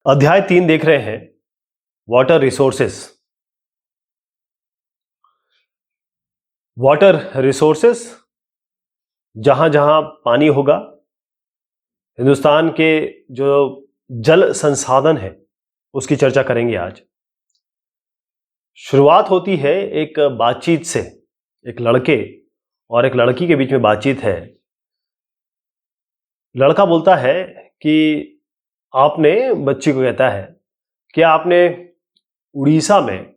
अध्याय 3 देख रहे हैं, वाटर रिसोर्सेस। वाटर रिसोर्सेस, जहां जहां पानी होगा, हिंदुस्तान के जो जल संसाधन है उसकी चर्चा करेंगे आज। शुरुआत होती है एक बातचीत से। एक लड़के और एक लड़की के बीच में बातचीत है। लड़का बोलता है कि बच्ची को कहता है कि आपने उड़ीसा में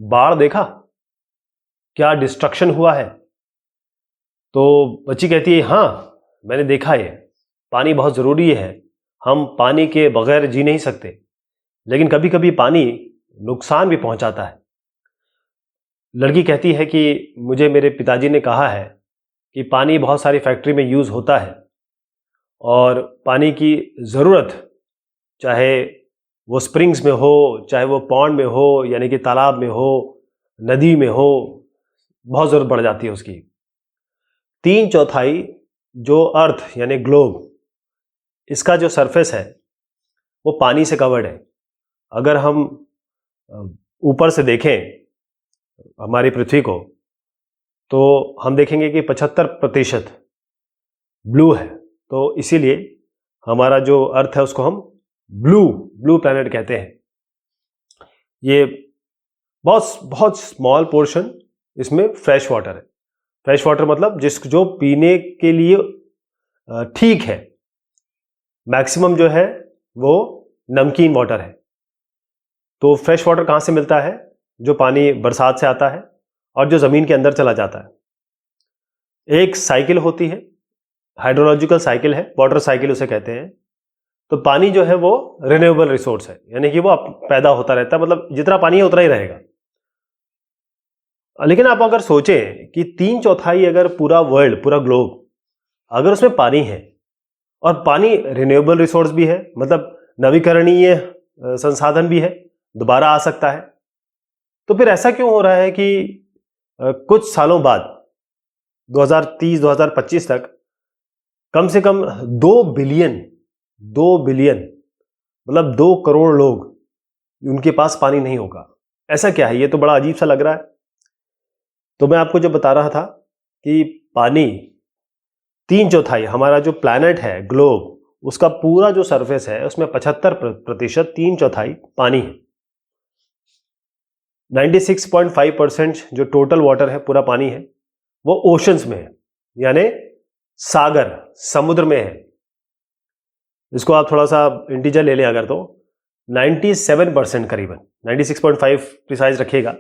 बाढ़ देखा, क्या डिस्ट्रक्शन हुआ है? तो बच्ची कहती है, हाँ मैंने देखा है, पानी बहुत ज़रूरी है, हम पानी के बगैर जी नहीं सकते, लेकिन कभी कभी पानी नुकसान भी पहुंचाता है। लड़की कहती है कि मुझे मेरे पिताजी ने कहा है कि पानी बहुत सारी फैक्ट्री में यूज़ होता है और पानी की ज़रूरत, चाहे वो स्प्रिंग्स में हो, चाहे वो पॉन्ड में हो, यानी कि तालाब में हो, नदी में हो, बहुत ज़रूरत बढ़ जाती है उसकी। 3/4 जो अर्थ यानी ग्लोब, इसका जो सरफेस है वो पानी से कवर्ड है। अगर हम ऊपर से देखें हमारी पृथ्वी को, तो हम देखेंगे कि 75% ब्लू है। तो इसीलिए हमारा जो अर्थ है उसको हम ब्लू प्लैनेट कहते हैं। ये बहुत बहुत स्मॉल पोर्शन इसमें फ्रेश वाटर है। फ्रेश वाटर मतलब जो पीने के लिए ठीक है। मैक्सिमम जो है वो नमकीन वाटर है। तो फ्रेश वाटर कहाँ से मिलता है? जो पानी बरसात से आता है और जो ज़मीन के अंदर चला जाता है। एक साइकिल होती है, हाइड्रोलॉजिकल साइकिल है, वाटर साइकिल उसे कहते हैं। तो पानी जो है वो रिन्यूएबल रिसोर्स है, यानी कि वो पैदा होता रहता है, मतलब जितना पानी है उतना ही रहेगा। लेकिन आप अगर सोचें कि 3/4 अगर पूरा वर्ल्ड, पूरा ग्लोब, अगर उसमें पानी है और पानी रिन्यूएबल रिसोर्स भी है, मतलब नवीकरणीय संसाधन भी है, दोबारा आ सकता है, तो फिर ऐसा क्यों हो रहा है कि कुछ सालों बाद 2030-2025 तक कम से कम 2 बिलियन मतलब 2 करोड़ लोग, उनके पास पानी नहीं होगा? ऐसा क्या है? ये तो बड़ा अजीब सा लग रहा है। तो मैं आपको जो बता रहा था कि पानी 3/4 हमारा जो प्लैनेट है, ग्लोब, उसका पूरा जो सरफेस है उसमें 75%, 3/4 पानी है। 96.5% जो टोटल वाटर है, पूरा पानी है, वो ओशंस में है, यानी सागर, समुद्र में है। इसको आप थोड़ा सा इंटीजर ले लें अगर, तो 97% करीबन, 96.5 प्रिसाइज रखिएगा,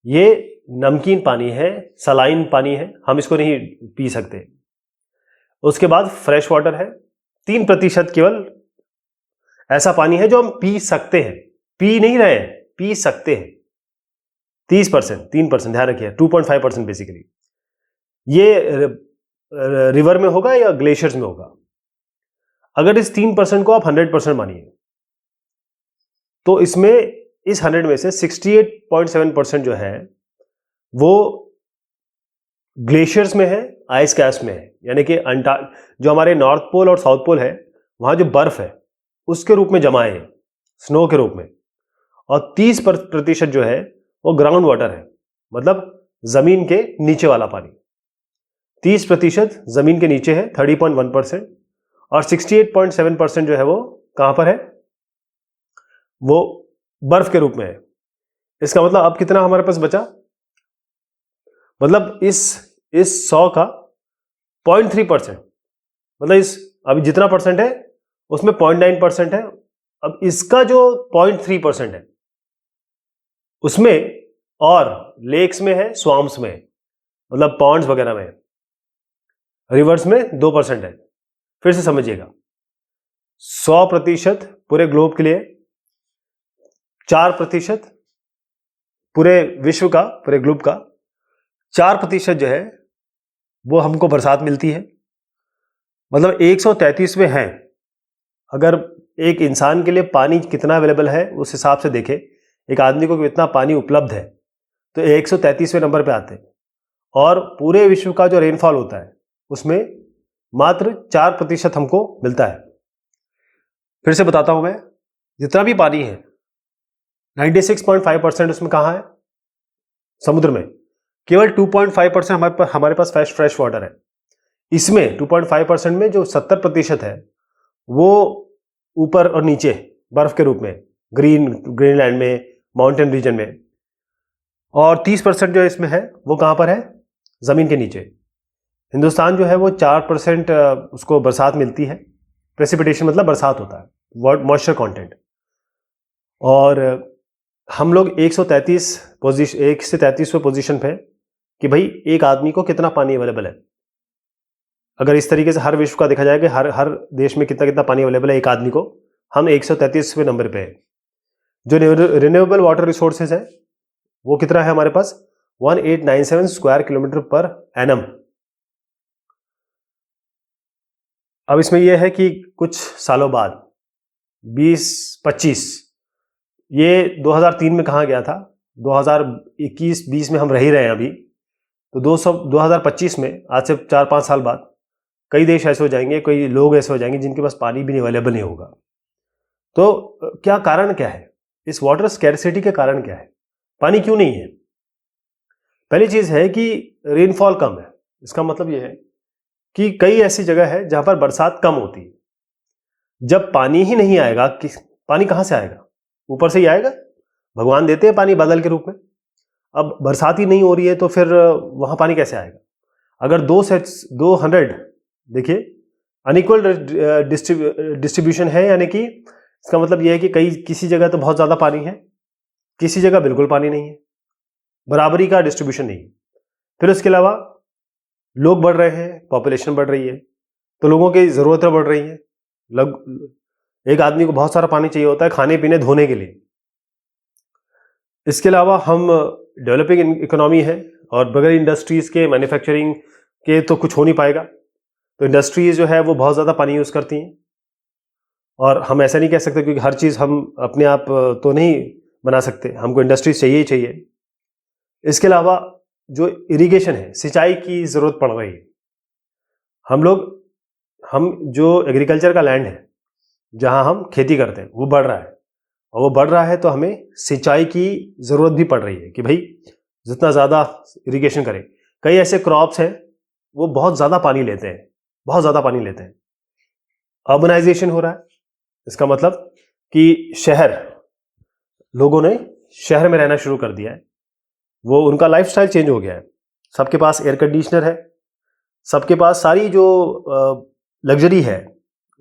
ये नमकीन पानी है, सलाइन पानी है, हम इसको नहीं पी सकते। उसके बाद फ्रेश वाटर है, 3% केवल ऐसा पानी है जो हम पी सकते हैं, पी नहीं रहे हैं, पी सकते हैं। 30%, 3% ध्यान रखिए, 2.5% बेसिकली ये रिवर में होगा या ग्लेशियर्स में होगा। अगर इस 3% को आप 100% मानिए, तो इसमें, इस 100 में से 68.7% जो है वो ग्लेशियर्स में है, आइस कैप्स में है, यानी कि जो हमारे नॉर्थ पोल और साउथ पोल है, वहां जो बर्फ है उसके रूप में जमा है, स्नो के रूप में। और 30% जो है वो ग्राउंड वाटर है, मतलब जमीन के नीचे वाला पानी। 30% जमीन के नीचे है, 30.1%, और 68.7% जो है वो कहां पर है? वो बर्फ के रूप में है। इसका मतलब अब कितना हमारे पास बचा? मतलब इस 100 का 0.3%, मतलब इस अभी जितना परसेंट है उसमें 0.9% है। अब इसका जो 0.3% है उसमें, और लेक्स में है, स्वाम्स में, मतलब पॉन्ड्स वगैरह में, रिवर्स में 2% है। फिर से समझिएगा, 100% पूरे ग्लोब के लिए, 4% पूरे विश्व का, पूरे ग्लोब का 4% जो है वो हमको बरसात मिलती है। मतलब 133 में है। अगर एक इंसान के लिए पानी कितना अवेलेबल है उस हिसाब से देखें, एक आदमी को कितना पानी उपलब्ध है, तो 133वें नंबर पे आते हैं। और पूरे विश्व का जो रेनफॉल होता है उसमें मात्र 4% हमको मिलता है। फिर से बताता हूं मैं, जितना भी पानी है 96.5% उसमें कहाँ है? समुद्र में। केवल 2.5% हमारे पास फ्रेश वाटर है। इसमें 2.5% में जो 70% है वो ऊपर और नीचे बर्फ के रूप में, ग्रीनलैंड में, माउंटेन रीजन में, और 30% जो इसमें है वो कहाँ पर है? जमीन के नीचे। हिंदुस्तान जो है वो 4% उसको बरसात मिलती है। प्रेसिपिटेशन मतलब बरसात होता है, मॉइस्चर कंटेंट। और हम लोग 133वें पोजीशन पे कि भाई एक आदमी को कितना पानी अवेलेबल है। अगर इस तरीके से हर विश्व का देखा जाए कि हर देश में कितना कितना पानी अवेलेबल है एक आदमी को, हम 133वें नंबर पे है। जो रिन्यूएबल वाटर रिसोर्सेज है वो कितना है हमारे पास? 1897 स्क्वायर किलोमीटर पर एनम। अब इसमें यह है कि कुछ सालों बाद 2025, ये 2003 में कहाँ गया था, 2021-20 में हम रह ही रहे हैं अभी, तो 2025 में, आज से 4-5 साल बाद, कई देश ऐसे हो जाएंगे, कई लोग ऐसे हो जाएंगे जिनके पास पानी भी अवेलेबल नहीं होगा। तो क्या कारण क्या है? इस वाटर स्कैरसिटी के कारण क्या है? पानी क्यों नहीं है? पहली चीज है कि रेनफॉल कम है। इसका मतलब यह है कि कई ऐसी जगह है जहां पर बरसात कम होती है। जब पानी ही नहीं आएगा, पानी कहां से आएगा? ऊपर से ही आएगा। भगवान देते हैं पानी बादल के रूप में। अब बरसात ही नहीं हो रही है तो फिर वहां पानी कैसे आएगा? अगर 200, देखिए, अनइक्वल डिस्ट्रीब्यूशन है, यानी कि इसका मतलब यह है कि किसी जगह तो बहुत ज्यादा पानी है, किसी जगह बिल्कुल पानी नहीं है, बराबरी का डिस्ट्रीब्यूशन नहीं है। फिर उसके अलावा लोग बढ़ रहे हैं, पॉपुलेशन बढ़ रही है, तो लोगों की जरूरतें बढ़ रही हैं। एक आदमी को बहुत सारा पानी चाहिए होता है खाने पीने धोने के लिए। इसके अलावा हम डेवलपिंग इकोनॉमी है और बगैर इंडस्ट्रीज के, मैन्युफैक्चरिंग के तो कुछ हो नहीं पाएगा। तो इंडस्ट्रीज जो है वो बहुत ज़्यादा पानी यूज़ करती हैं, और हम ऐसा नहीं कह सकते क्योंकि हर चीज़ हम अपने आप तो नहीं बना सकते, हमको इंडस्ट्रीज चाहिए ही चाहिए। इसके अलावा जो इरिगेशन है, सिंचाई की ज़रूरत पड़ रही है। हम जो एग्रीकल्चर का लैंड है जहां हम खेती करते हैं वो बढ़ रहा है, और वो बढ़ रहा है तो हमें सिंचाई की ज़रूरत भी पड़ रही है कि भाई जितना ज़्यादा इरिगेशन करें। कई ऐसे क्रॉप्स हैं वो बहुत ज़्यादा पानी लेते हैं, बहुत ज़्यादा पानी लेते हैं। अर्बनाइजेशन हो रहा है, इसका मतलब कि लोगों ने शहर में रहना शुरू कर दिया है, वो उनका लाइफस्टाइल चेंज हो गया है। सबके पास एयर कंडीशनर है, सबके पास सारी जो लग्जरी है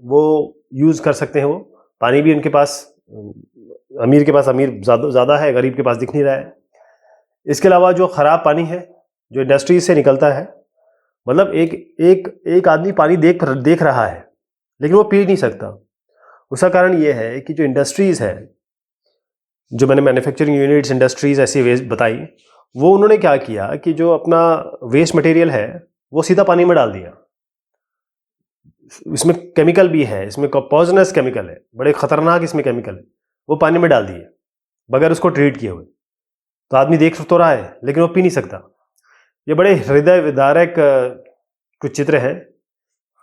वो यूज़ कर सकते हैं। वो पानी भी उनके पास, अमीर के पास अमीर ज़्यादा है, गरीब के पास दिख नहीं रहा है। इसके अलावा जो ख़राब पानी है जो इंडस्ट्रीज से निकलता है, मतलब एक आदमी पानी देख रहा है लेकिन वो पी नहीं सकता। उसका कारण ये है कि जो इंडस्ट्रीज़ है, जो मैंने मैन्युफैक्चरिंग यूनिट्स, इंडस्ट्रीज़ ऐसी वेस्ट बताई, वो उन्होंने क्या किया कि जो अपना वेस्ट मटेरियल है वो सीधा पानी में डाल दिया। इसमें केमिकल भी है, इसमें पॉइजनस केमिकल है, बड़े खतरनाक इसमें केमिकल है, वो पानी में डाल दिए बगैर उसको ट्रीट किए हुए। तो आदमी देख तो रहा है लेकिन वो पी नहीं सकता। ये बड़े हृदय विदारक कुछ चित्र हैं।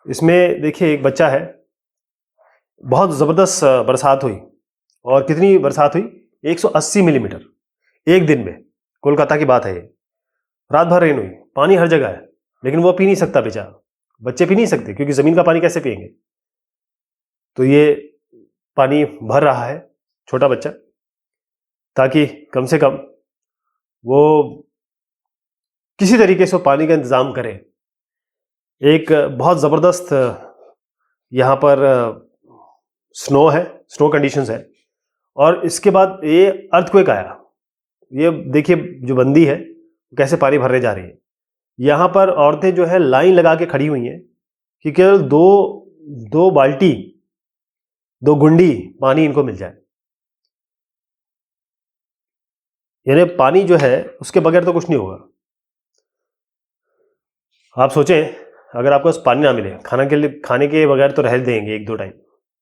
इसमें देखिए, एक बच्चा है, बहुत ज़बरदस्त बरसात हुई, और कितनी बरसात हुई? 180 मिलीमीटर एक दिन में। कोलकाता की बात है ये। रात भर रेन हुई, पानी हर जगह है, लेकिन वो पी नहीं सकता बेचारा। बच्चे पी नहीं सकते क्योंकि ज़मीन का पानी कैसे पिएंगे? तो ये पानी भर रहा है छोटा बच्चा, ताकि कम से कम वो किसी तरीके से पानी का इंतज़ाम करे। एक बहुत ज़बरदस्त यहाँ पर स्नो है, स्नो कंडीशंस है, और इसके बाद ये अर्थक्वेक आया। ये देखिए जो बंदी है कैसे पानी भरने जा रही है। यहाँ पर औरतें जो है लाइन लगा के खड़ी हुई हैं कि केवल दो बाल्टी, 2 गुंडी पानी इनको मिल जाए। यानी पानी जो है उसके बगैर तो कुछ नहीं होगा। आप सोचें, अगर आपको पानी ना मिले, खाने के बगैर तो रह देंगे 1-2 टाइम,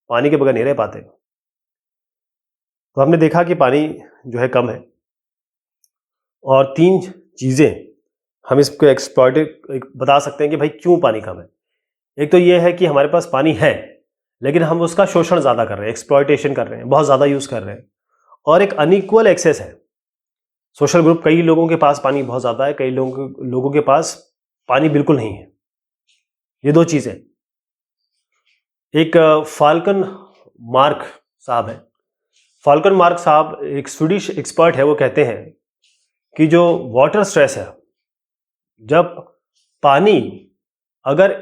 पानी के बगैर नहीं रह पाते। तो हमने देखा कि पानी जो है कम है, और 3 चीज़ें हम इसको बता सकते हैं कि भाई क्यों पानी कम है। एक तो ये है कि हमारे पास पानी है लेकिन हम उसका शोषण ज़्यादा कर रहे हैं, एक्सप्लॉयटेशन कर रहे हैं, बहुत ज़्यादा यूज़ कर रहे हैं, और एक अनइक्वल एक्सेस है। सोशल ग्रुप, कई लोगों के पास पानी बहुत ज़्यादा है, कई लोगों के पास पानी बिल्कुल नहीं है। ये दो चीज़ें। एक फाल्कन मार्क साहब है, फाल्कन मार्क साहब एक स्वीडिश एक्सपर्ट है, वो कहते हैं कि जो वाटर स्ट्रेस है, जब पानी अगर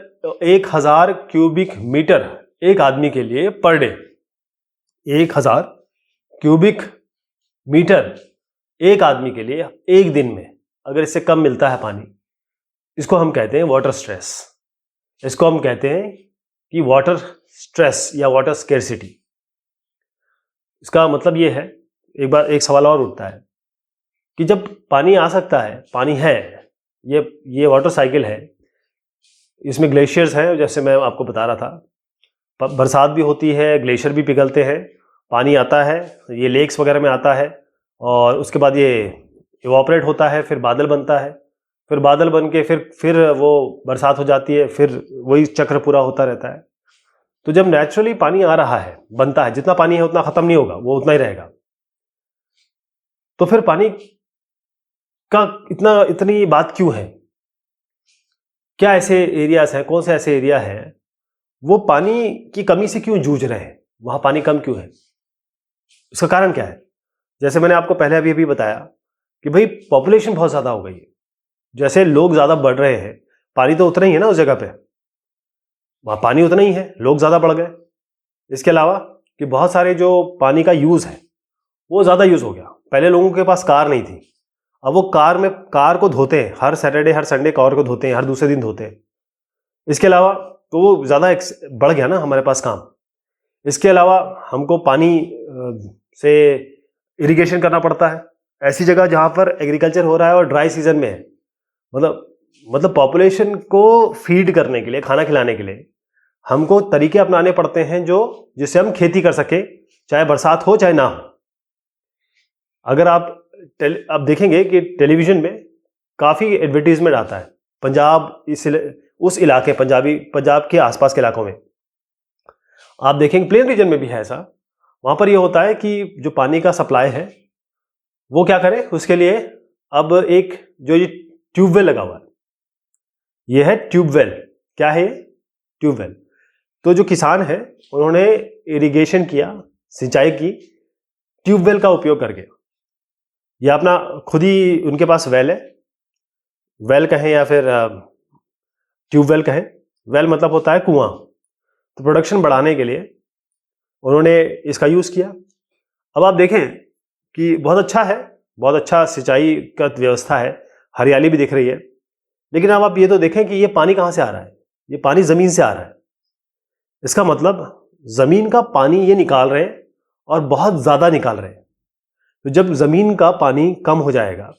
1000 क्यूबिक मीटर एक आदमी के लिए पर डे, 1000 क्यूबिक मीटर एक आदमी के लिए एक दिन में अगर इससे कम मिलता है पानी, इसको हम कहते हैं वाटर स्ट्रेस। इसको हम कहते हैं कि वाटर स्ट्रेस या वाटर स्केर्सिटी। इसका मतलब ये है, एक सवाल और उठता है कि जब पानी आ सकता है, पानी है, ये वाटर साइकिल है, इसमें ग्लेशियर्स हैं, जैसे मैं आपको बता रहा था, बरसात भी होती है, ग्लेशियर भी पिघलते हैं, पानी आता है, ये लेक्स वगैरह में आता है, और उसके बाद ये इवापोरेट होता है, फिर बादल बनता है, फिर बादल बन के फिर वो बरसात हो जाती है, फिर वही चक्र पूरा होता रहता है। तो जब नेचुरली पानी आ रहा है, बनता है, जितना पानी है उतना खत्म नहीं होगा, वो उतना ही रहेगा। तो फिर पानी का इतनी बात क्यों है? क्या ऐसे एरियाज हैं, कौन से ऐसे एरिया हैं वो पानी की कमी से क्यों जूझ रहे हैं, वहां पानी कम क्यों है? इसका कारण क्या है? जैसे मैंने आपको पहले अभी बताया कि भाई पॉपुलेशन बहुत ज्यादा हो गई है, जैसे लोग ज्यादा बढ़ रहे हैं, पानी तो उतना ही है ना उस जगह पे, वहां पानी उतना ही है, लोग ज्यादा बढ़ गए। इसके अलावा कि बहुत सारे जो पानी का यूज है वो ज्यादा यूज हो गया। पहले लोगों के पास कार नहीं थी, अब वो कार को धोते हैं, हर सैटरडे हर संडे कार को धोते हैं, हर दूसरे दिन धोते हैं। इसके अलावा तो वो ज़्यादा बढ़ गया ना हमारे पास काम। इसके अलावा हमको पानी से इरिगेशन करना पड़ता है, ऐसी जगह जहाँ पर एग्रीकल्चर हो रहा है और ड्राई सीजन में है। मतलब पॉपुलेशन को फीड करने के लिए, खाना खिलाने के लिए हमको तरीके अपनाने पड़ते हैं जिससे हम खेती कर सके, चाहे बरसात हो चाहे ना हो। अगर आप देखेंगे कि टेलीविजन में काफ़ी एडवर्टीजमेंट आता है पंजाब, उस इलाके, पंजाब के आसपास के इलाकों में आप देखेंगे, प्लेन रीजन में भी है ऐसा। वहां पर यह होता है कि जो पानी का सप्लाई है वो क्या करे, उसके लिए अब एक जो ये ट्यूबवेल लगा हुआ है, ये है ट्यूबवेल। क्या है? ट्यूबवेल। तो जो किसान है उन्होंने इरिगेशन किया, सिंचाई की ट्यूबवेल का उपयोग करके। ये अपना खुद ही उनके पास वेल है, वेल कहें या फिर ट्यूबवेल कहें। वेल मतलब होता है कुआं। तो प्रोडक्शन बढ़ाने के लिए उन्होंने इसका यूज किया। अब आप देखें कि बहुत अच्छा है, बहुत अच्छा सिंचाई का व्यवस्था है, हरियाली भी दिख रही है। लेकिन अब आप ये तो देखें कि ये पानी कहाँ से आ रहा है? ये पानी जमीन से आ रहा है। इसका मतलब जमीन का पानी ये निकाल रहे हैं और बहुत ज्यादा निकाल रहे हैं। तो जब जमीन का पानी कम हो जाएगा,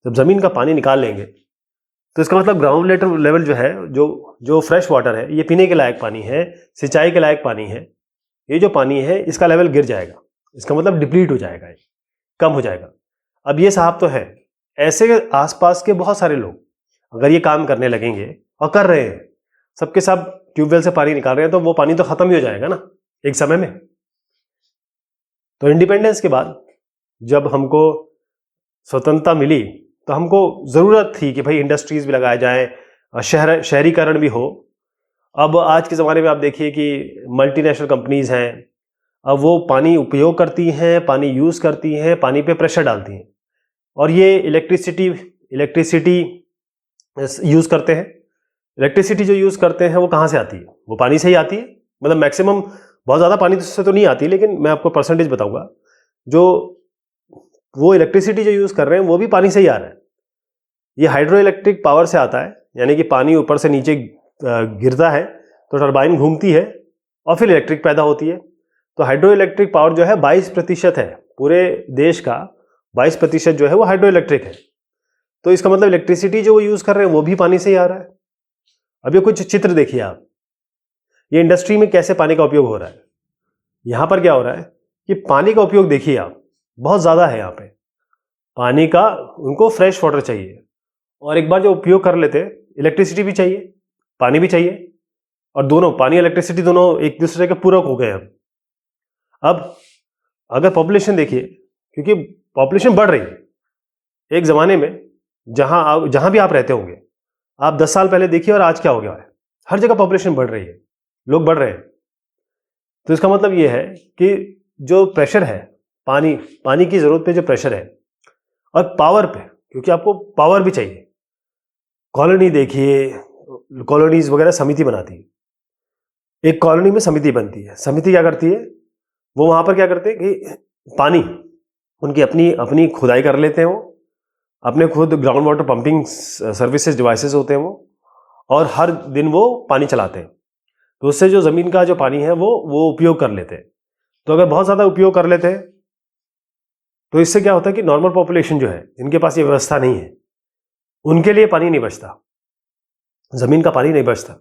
जब जमीन का पानी निकाल लेंगे, तो इसका मतलब ग्राउंड लेवल जो है, जो फ्रेश वाटर है, ये पीने के लायक पानी है, सिंचाई के लायक पानी है, ये जो पानी है इसका लेवल गिर जाएगा। इसका मतलब डिप्लीट हो जाएगा, कम हो जाएगा। अब ये साहब तो है, ऐसे आसपास के बहुत सारे लोग अगर ये काम करने लगेंगे, और कर रहे हैं, सबके सब ट्यूबवेल से पानी निकाल रहे हैं, तो वो पानी तो खत्म ही हो जाएगा ना एक समय में। तो इंडिपेंडेंस के बाद जब हमको स्वतंत्रता मिली तो हमको ज़रूरत थी कि भाई इंडस्ट्रीज भी लगाए जाएं, शहरीकरण भी हो। अब आज के ज़माने में आप देखिए कि मल्टीनेशनल कंपनीज हैं, अब वो पानी उपयोग करती हैं, पानी यूज़ करती हैं, पानी पे प्रेशर डालती हैं, और ये इलेक्ट्रिसिटी यूज़ करते हैं। इलेक्ट्रिसिटी जो यूज़ करते हैं वो कहाँ से आती है? वो पानी से ही आती है। मतलब मैक्सिमम, बहुत ज़्यादा पानी से तो नहीं आती, लेकिन मैं आपको परसेंटेज बताऊंगा। जो वो इलेक्ट्रिसिटी जो यूज़ कर रहे हैं वो भी पानी से ही आ रहा है। ये हाइड्रो इलेक्ट्रिक पावर से आता है, यानी कि पानी ऊपर से नीचे गिरता है तो टरबाइन घूमती है और फिर इलेक्ट्रिक पैदा होती है। तो हाइड्रो इलेक्ट्रिक पावर जो है 22% है, पूरे देश का 22% जो है वो हाइड्रो इलेक्ट्रिक है। तो इसका मतलब इलेक्ट्रिसिटी जो वो यूज़ कर रहे हैं वो भी पानी से ही आ रहा है। अब ये कुछ चित्र देखिए आप, ये इंडस्ट्री में कैसे पानी का उपयोग हो रहा है। यहाँ पर क्या हो रहा है कि पानी का उपयोग देखिए आप, बहुत ज़्यादा है यहाँ पे पानी का। उनको फ्रेश वाटर चाहिए, और एक बार जो उपयोग कर लेते हैं, इलेक्ट्रिसिटी भी चाहिए, पानी भी चाहिए, और दोनों पानी इलेक्ट्रिसिटी दोनों एक दूसरे के पूरक हो गए हैं। अब अगर पॉपुलेशन देखिए, क्योंकि पॉपुलेशन बढ़ रही है, एक ज़माने में जहाँ भी आप रहते होंगे, आप 10 साल पहले देखिए और आज क्या हो गया है, हर जगह पॉपुलेशन बढ़ रही है, लोग बढ़ रहे हैं। तो इसका मतलब ये है कि जो प्रेशर है, पानी की ज़रूरत पे जो प्रेशर है, और पावर पे, क्योंकि आपको पावर भी चाहिए। कॉलोनी देखिए, कॉलोनीज वगैरह समिति बनाती है, एक कॉलोनी में समिति बनती है। समिति क्या करती है, वो वहाँ पर क्या करते हैं कि पानी उनकी अपनी खुदाई कर लेते हैं, वो अपने खुद ground water pumping services devices होते हैं वो, और हर दिन वो पानी चलाते हैं। तो उससे जो ज़मीन का जो पानी है वो उपयोग कर लेते हैं। तो अगर बहुत ज़्यादा उपयोग कर लेते हैं तो इससे क्या होता है कि नॉर्मल पॉपुलेशन जो है, जिनके पास ये व्यवस्था नहीं है, उनके लिए पानी नहीं बचता, ज़मीन का पानी नहीं बचता।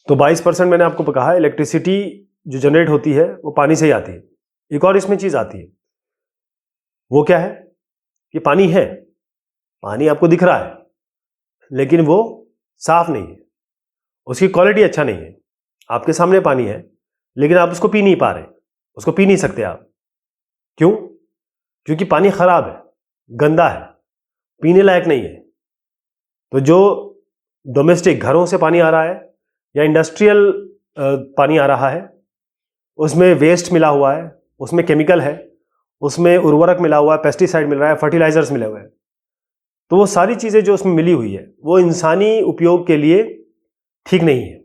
तो 22% मैंने आपको कहा, इलेक्ट्रिसिटी जो जनरेट होती है वो पानी से ही आती है। एक और इसमें चीज़ आती है, वो क्या है कि पानी है, पानी आपको दिख रहा है, लेकिन वो साफ नहीं है, उसकी क्वालिटी अच्छा नहीं है। आपके सामने पानी है, लेकिन आप उसको पी नहीं पा रहे, उसको पी नहीं सकते आप। क्यों? क्योंकि पानी खराब है, गंदा है, पीने लायक नहीं है। तो जो डोमेस्टिक घरों से पानी आ रहा है या इंडस्ट्रियल पानी आ रहा है, उसमें वेस्ट मिला हुआ है, उसमें केमिकल है, उसमें उर्वरक मिला हुआ है, पेस्टिसाइड मिल रहा है, फर्टिलाइजर्स मिले हुए हैं। तो वो सारी चीज़ें जो उसमें मिली हुई है वो इंसानी उपयोग के लिए ठीक नहीं है,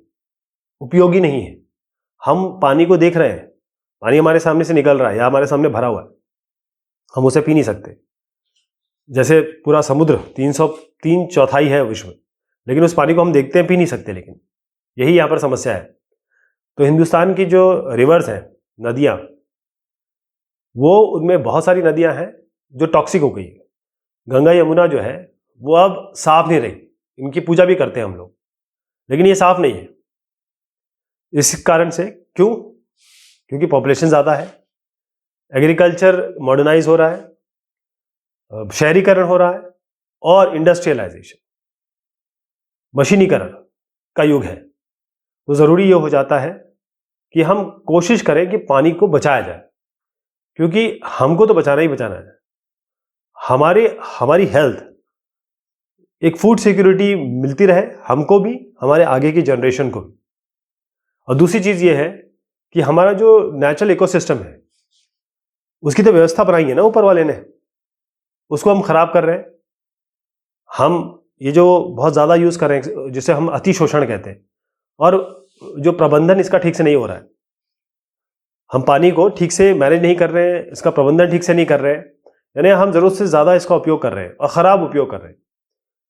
उपयोगी नहीं है। हम पानी को देख रहे हैं, पानी हमारे सामने से निकल रहा है या हमारे सामने भरा हुआ है, हम उसे पी नहीं सकते। जैसे पूरा समुद्र 3/4 है विश्व में, लेकिन उस पानी को हम देखते हैं, पी नहीं सकते। लेकिन यही यहाँ पर समस्या है। तो हिंदुस्तान की जो रिवर्स हैं, नदियाँ, वो उनमें बहुत सारी नदियाँ हैं जो टॉक्सिक हो गई है। गंगा यमुना जो है वो अब साफ नहीं रही, इनकी पूजा भी करते हैं हम लोग, लेकिन ये साफ नहीं है। इस कारण से, क्यों? क्योंकि पॉपुलेशन ज़्यादा है, एग्रीकल्चर मॉडर्नाइज हो रहा है, शहरीकरण हो रहा है, और इंडस्ट्रियलाइजेशन, मशीनीकरण का युग है। तो ज़रूरी ये हो जाता है कि हम कोशिश करें कि पानी को बचाया जाए, क्योंकि हमको तो बचाना ही बचाना है। हमारी हेल्थ, एक फूड सिक्योरिटी मिलती रहे हमको भी, हमारे आगे की जनरेशन को भी। और दूसरी चीज़ ये है कि हमारा जो नेचुरल इकोसिस्टम है, उसकी तो व्यवस्था बनाई है ना ऊपर वाले ने, उसको हम खराब कर रहे हैं। हम ये जो बहुत ज़्यादा यूज़ कर रहे हैं, जिसे हम अति शोषण कहते हैं, और जो प्रबंधन इसका ठीक से नहीं हो रहा है। हम पानी को ठीक से मैनेज नहीं कर रहे हैं, इसका प्रबंधन ठीक से नहीं कर रहे हैं, यानी हम ज़रूरत से ज़्यादा इसका उपयोग कर रहे हैं और ख़राब उपयोग कर रहे हैं।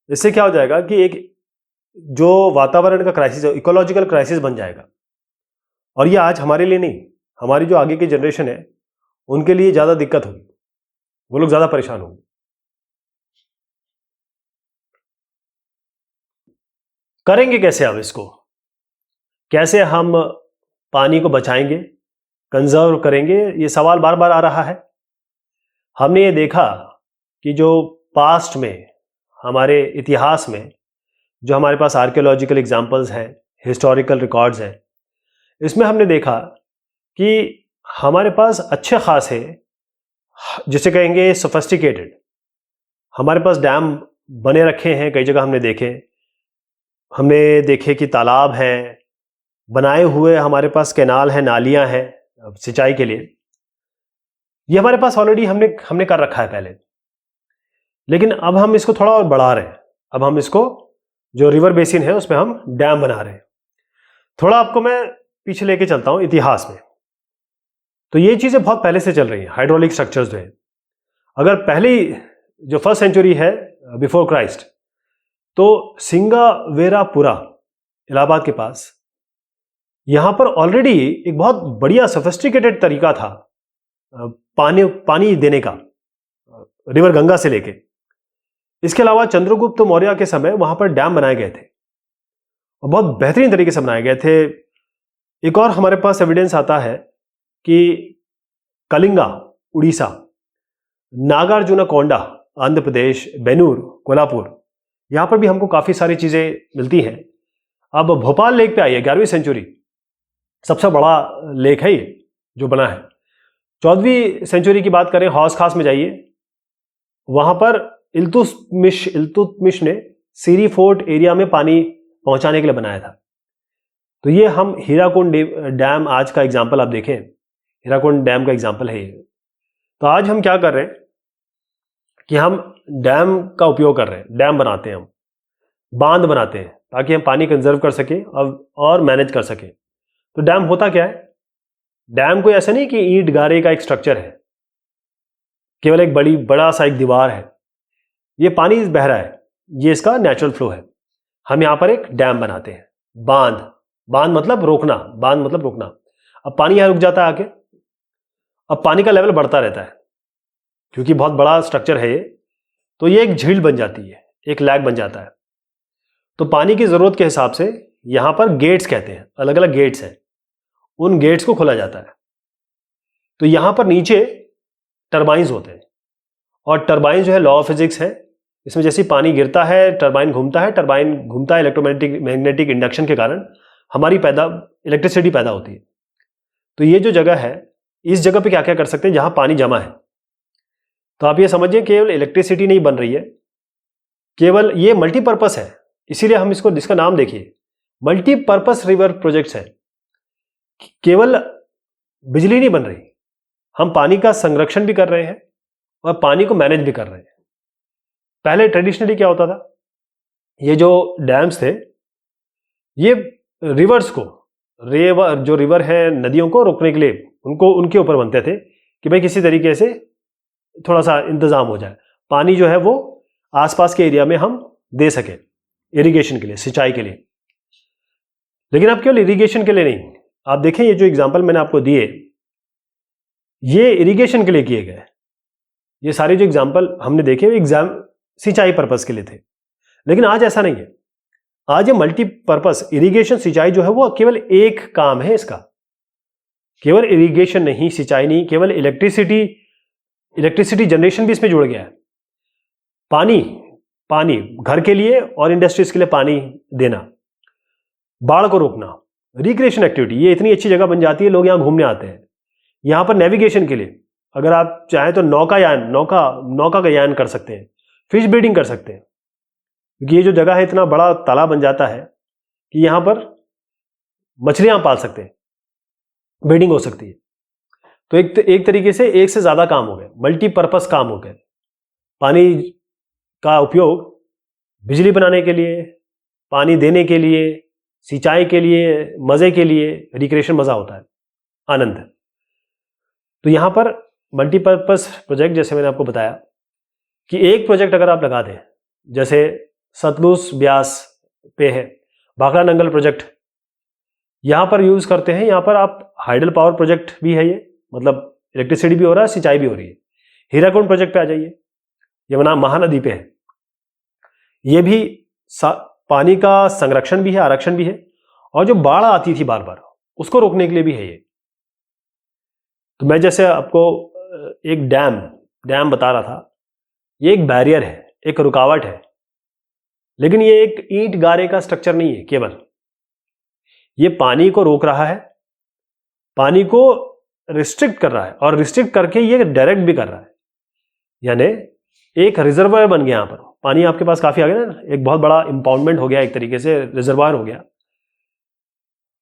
इससे क्या हो जाएगा कि एक जो वातावरण का क्राइसिस है, इकोलॉजिकल क्राइसिस बन जाएगा। और ये आज हमारे लिए नहीं, हमारी जो आगे की जनरेशन है उनके लिए ज़्यादा दिक्कत होगी, वो लोग ज़्यादा परेशान होंगे। करेंगे कैसे अब इसको? कैसे हम पानी को बचाएंगे, कंजर्व करेंगे? ये सवाल बार बार आ रहा है। हमने ये देखा कि जो पास्ट में, हमारे इतिहास में, जो हमारे पास आर्कियोलॉजिकल एग्जाम्पल्स हैं, हिस्टोरिकल रिकॉर्ड्स हैं, इसमें हमने देखा कि हमारे पास अच्छे खासे, जिसे कहेंगे सोफिस्टिकेटेड, हमारे पास डैम बने रखे हैं। कई जगह हमने देखे कि तालाब हैं बनाए हुए, हमारे पास कैनाल हैं, नालियां हैं सिंचाई के लिए। ये हमारे पास ऑलरेडी हमने कर रखा है पहले, लेकिन अब हम इसको थोड़ा और बढ़ा रहे हैं। अब हम इसको, जो रिवर बेसिन है उसमें हम डैम बना रहे हैं। थोड़ा आपको मैं पीछे लेके चलता हूं इतिहास में। तो ये चीजें बहुत पहले से चल रही हैं, हाइड्रोलिक स्ट्रक्चर्स जो है। अगर पहली जो 1st सेंचुरी है बिफोर क्राइस्ट, तो सिंगावेरापुरा इलाहाबाद के पास, यहां पर ऑलरेडी एक बहुत बढ़िया सोफिस्टिकेटेड तरीका था पानी देने का, रिवर गंगा से लेके। इसके अलावा चंद्रगुप्त मौर्य के समय वहां पर डैम बनाए गए थे और बहुत बेहतरीन तरीके से बनाए गए थे। एक और हमारे पास एविडेंस आता है कि कलिंगा उड़ीसा, नागार्जुनकोंडा आंध्र प्रदेश, बेनूर कोल्हापुर, यहां पर भी हमको काफी सारी चीजें मिलती हैं। अब भोपाल लेक पे आइए, 11वीं सेंचुरी, सबसे बड़ा लेक है ये जो बना है। 14वीं सेंचुरी की बात करें, हौस खास में जाइए, वहां पर इल्तुतमिश ने सीरी फोर्ट एरिया में पानी पहुंचाने के लिए बनाया था। तो ये हम हीराकुंड डैम आज का एग्जाम्पल आप देखें, हीराकुंड डैम का एग्जाम्पल है ये। तो आज हम क्या कर रहे हैं कि हम डैम का उपयोग कर रहे हैं, डैम बनाते हैं, हम बांध बनाते हैं ताकि हम पानी कंजर्व कर सकें और मैनेज कर सकें। तो डैम होता क्या है? डैम कोई ऐसा नहीं कि ईंट गारे का एक स्ट्रक्चर है, केवल एक बड़ा सा एक दीवार है। ये पानी बह रहा है, ये इसका नेचुरल फ्लो है। हम यहां पर एक डैम बनाते हैं, बांध मतलब रोकना, बांध मतलब रोकना। अब पानी यहां रुक जाता है आके, अब पानी का लेवल बढ़ता रहता है क्योंकि बहुत बड़ा स्ट्रक्चर है ये, तो ये एक झील बन जाती है, एक लैक बन जाता है। तो पानी की जरूरत के हिसाब से यहां पर गेट्स कहते हैं, अलग अलग गेट्स हैं, उन गेट्स को खोला जाता है। तो यहां पर नीचे टरबाइंस होते हैं, और टरबाइन जो है लॉ ऑफ फिजिक्स है, इसमें जैसे पानी गिरता है टरबाइन घूमता है, टरबाइन घूमता है मैग्नेटिक इंडक्शन के कारण हमारी इलेक्ट्रिसिटी पैदा होती है। तो ये जो जगह है, इस जगह पे क्या क्या कर सकते हैं जहां पानी जमा है। तो आप ये समझिए केवल इलेक्ट्रिसिटी नहीं बन रही है, केवल ये मल्टीपर्पस है, इसीलिए हम इसका नाम देखिए मल्टीपर्पस रिवर प्रोजेक्ट्स है। केवल बिजली नहीं बन रही, हम पानी का संरक्षण भी कर रहे हैं और पानी को मैनेज भी कर रहे हैं। पहले ट्रेडिशनली क्या होता था, ये जो डैम्स थे ये रिवर्स को, जो रिवर है, नदियों को रोकने के लिए उनके ऊपर बनते थे कि भाई किसी तरीके से थोड़ा सा इंतजाम हो जाए, पानी जो है वो आसपास के एरिया में हम दे सके इरिगेशन के लिए, सिंचाई के लिए। लेकिन अब केवल इरिगेशन के लिए नहीं, आप देखें ये जो एग्जाम्पल मैंने आपको दिए ये इरिगेशन के लिए किए गए। ये सारे जो एग्जाम्पल हमने देखे सिंचाई पर्पस के लिए थे, लेकिन आज ऐसा नहीं है। आज ये मल्टीपर्पस इरिगेशन सिंचाई जो है वो केवल एक काम है इसका, केवल इरिगेशन नहीं, सिंचाई नहीं, केवल इलेक्ट्रिसिटी जनरेशन भी इसमें जुड़ गया है। पानी घर के लिए और इंडस्ट्रीज के लिए पानी देना, बाढ़ को रोकना, रिक्रिएशन एक्टिविटी, ये इतनी अच्छी जगह बन जाती है, लोग यहाँ घूमने आते हैं। यहाँ पर नेविगेशन के लिए अगर आप चाहें तो नौका का यान कर सकते हैं, फिश ब्रीडिंग कर सकते हैं, क्योंकि ये जो जगह है इतना बड़ा तालाब बन जाता है कि यहाँ पर मछलियां पाल सकते हैं, ब्रीडिंग हो सकती है। तो एक तरीके से एक से ज्यादा काम हो गए, मल्टीपर्पस काम हो गए। पानी का उपयोग बिजली बनाने के लिए, पानी देने के लिए, सिंचाई के लिए, मजे के लिए, रिक्रिएशन, मजा होता है, आनंद। तो यहां पर मल्टीपर्पस प्रोजेक्ट, जैसे मैंने आपको बताया कि एक प्रोजेक्ट अगर आप लगा दें, जैसे सतलुज ब्यास पे है भाखड़ा नंगल प्रोजेक्ट, यहां पर यूज करते हैं। यहां पर आप हाइडल पावर प्रोजेक्ट भी है, ये मतलब इलेक्ट्रिसिटी भी हो रहा है, सिंचाई भी हो रही है। हीराकुंड प्रोजेक्ट पे आ जाइए, यमुना महानदी पे है, ये भी पानी का संरक्षण भी है, आरक्षण भी है, और जो बाढ़ आती थी बार बार उसको रोकने के लिए भी है ये। तो मैं जैसे आपको एक डैम बता रहा था, ये एक बैरियर है, एक रुकावट है, लेकिन ये एक ईंट गारे का स्ट्रक्चर नहीं है केवल, ये पानी को रोक रहा है, पानी को रिस्ट्रिक्ट कर रहा है, और रिस्ट्रिक्ट करके ये डायरेक्ट भी कर रहा है, यानी एक रिजर्वायर बन गया। यहां पर पानी आपके पास काफी आ गया ना, एक बहुत बड़ा इंपाउंडमेंट हो गया, एक तरीके से रिजर्वायर हो गया।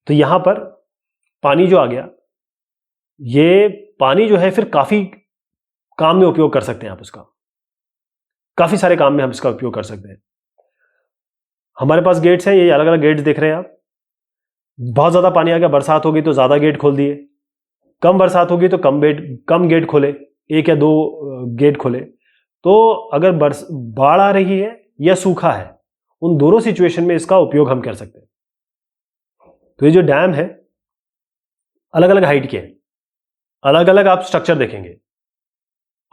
तो यहां पर पानी जो आ गया, ये पानी जो है फिर काफी काम में उपयोग कर सकते हैं आप उसका, काफी सारे काम में हम इसका उपयोग कर सकते हैं। हमारे पास गेट्स हैं, ये अलग अलग गेट्स देख रहे हैं आप। बहुत ज्यादा पानी आ गया, बरसात होगी तो ज्यादा गेट खोल दिए, कम बरसात होगी तो कम गेट खोले, एक या दो गेट खोले। तो अगर बाढ़ आ रही है या सूखा है, उन दोनों सिचुएशन में इसका उपयोग हम कर सकते हैं। तो ये जो डैम है अलग अलग हाइट के हैं, अलग अलग आप स्ट्रक्चर देखेंगे,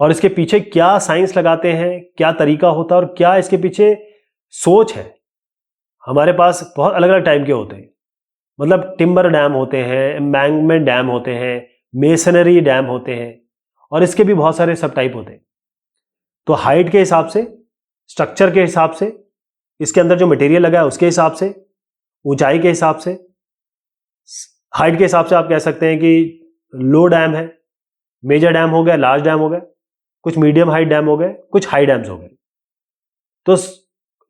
और इसके पीछे क्या साइंस लगाते हैं, क्या तरीका होता है, और क्या इसके पीछे सोच है। हमारे पास बहुत अलग अलग टाइप के होते हैं, मतलब टिम्बर डैम होते हैं, एम्बैंकमेंट डैम होते हैं, मेसनरी डैम होते हैं, और इसके भी बहुत सारे सब टाइप होते हैं। तो हाइट के हिसाब से, स्ट्रक्चर के हिसाब से, इसके अंदर जो मटेरियल लगा है उसके हिसाब से, ऊंचाई के हिसाब से, हाइट के हिसाब से आप कह सकते हैं कि लो डैम है, मेजर डैम हो गया, लार्ज डैम हो गया, कुछ मीडियम हाइट डैम हो गए, कुछ हाई डैम्स हो गए। तो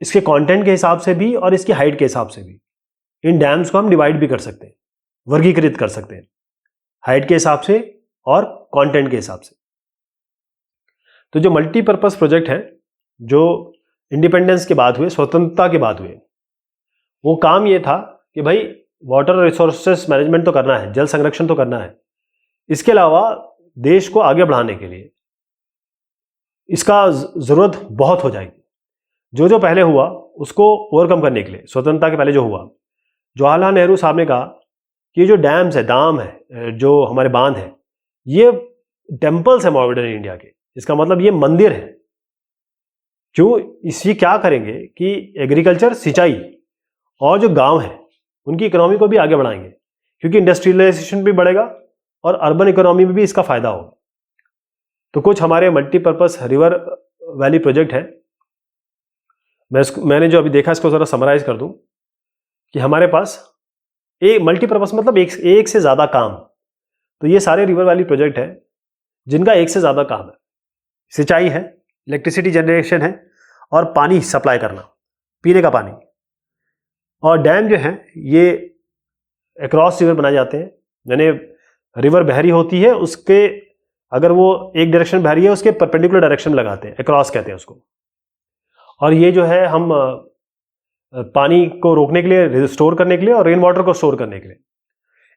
इसके कंटेंट के हिसाब से भी और इसकी हाइट के हिसाब से भी इन डैम्स को हम डिवाइड भी कर सकते हैं, वर्गीकृत कर सकते हैं, हाइट के हिसाब से और कंटेंट के हिसाब से। तो जो मल्टीपर्पस प्रोजेक्ट है, जो इंडिपेंडेंस के बाद हुए, स्वतंत्रता के बाद हुए, वो काम ये था कि भाई वाटर रिसोर्सेस मैनेजमेंट तो करना है, जल संरक्षण तो करना है, इसके अलावा देश को आगे बढ़ाने के लिए इसका जरूरत बहुत हो जाएगी। जो जो पहले हुआ उसको ओवरकम करने के लिए, स्वतंत्रता के पहले जो हुआ, जवाहरलाल नेहरू साहब ने कहा कि ये जो डैम्स है, दाम है, जो हमारे बांध है, ये टेम्पल्स है मॉडर्न इंडिया के। इसका मतलब ये मंदिर है। क्यों? इसी क्या करेंगे कि एग्रीकल्चर, सिंचाई और जो गांव है उनकी इकोनॉमी को भी आगे बढ़ाएंगे, क्योंकि इंडस्ट्रियलाइजेशन भी बढ़ेगा और अर्बन इकोनॉमी में भी इसका फायदा होगा। तो कुछ हमारे मल्टीपर्पस रिवर वैली प्रोजेक्ट है। मैंने जो अभी देखा इसको जरा समराइज कर दूं कि हमारे पास एक मल्टीपर्पस मतलब एक से ज्यादा काम। तो ये सारे रिवर वैली प्रोजेक्ट है जिनका एक से ज्यादा काम है। सिंचाई है, इलेक्ट्रिसिटी जनरेशन है और पानी सप्लाई करना, पीने का पानी। और डैम जो है ये अक्रॉस रिवर बनाए जाते हैं, यानी रिवर बह रही होती है, उसके अगर वो एक डायरेक्शन बह रही है उसके परपेंडिकुलर डायरेक्शन में लगाते हैं, अक्रॉस कहते हैं उसको। और ये जो है हम पानी को रोकने के लिए, स्टोर करने के लिए और रेन वाटर को स्टोर करने के लिए।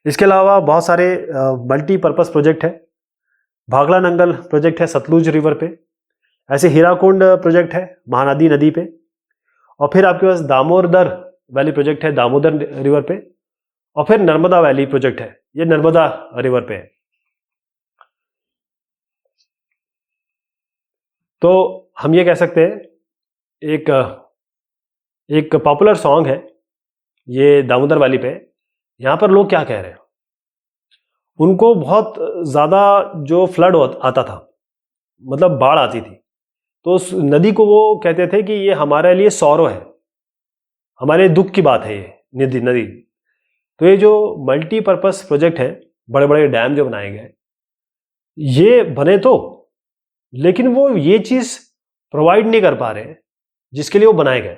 इसके अलावा बहुत सारे मल्टीपर्पस प्रोजेक्ट है। भाखड़ा नंगल प्रोजेक्ट है सतलुज रिवर पे, ऐसे हीराकुंड प्रोजेक्ट है महानदी नदी पे, और फिर आपके पास दामोदर वैली प्रोजेक्ट है दामोदर रिवर पे, और फिर नर्मदा वैली प्रोजेक्ट है, ये नर्मदा रिवर पे है। तो हम ये कह सकते हैं, एक पॉपुलर सॉन्ग है ये दामोदर वैली पे। यहां पर लोग क्या कह रहे हैं, उनको बहुत ज्यादा जो फ्लड आता था, मतलब बाढ़ आती थी, तो उस नदी को वो कहते थे कि ये हमारे लिए सौरो है, हमारे दुख की बात है ये नदी। तो ये जो मल्टीपर्पस प्रोजेक्ट है, बड़े बड़े डैम जो बनाए गए, ये बने तो, लेकिन वो ये चीज प्रोवाइड नहीं कर पा रहे जिसके लिए वो बनाए गए।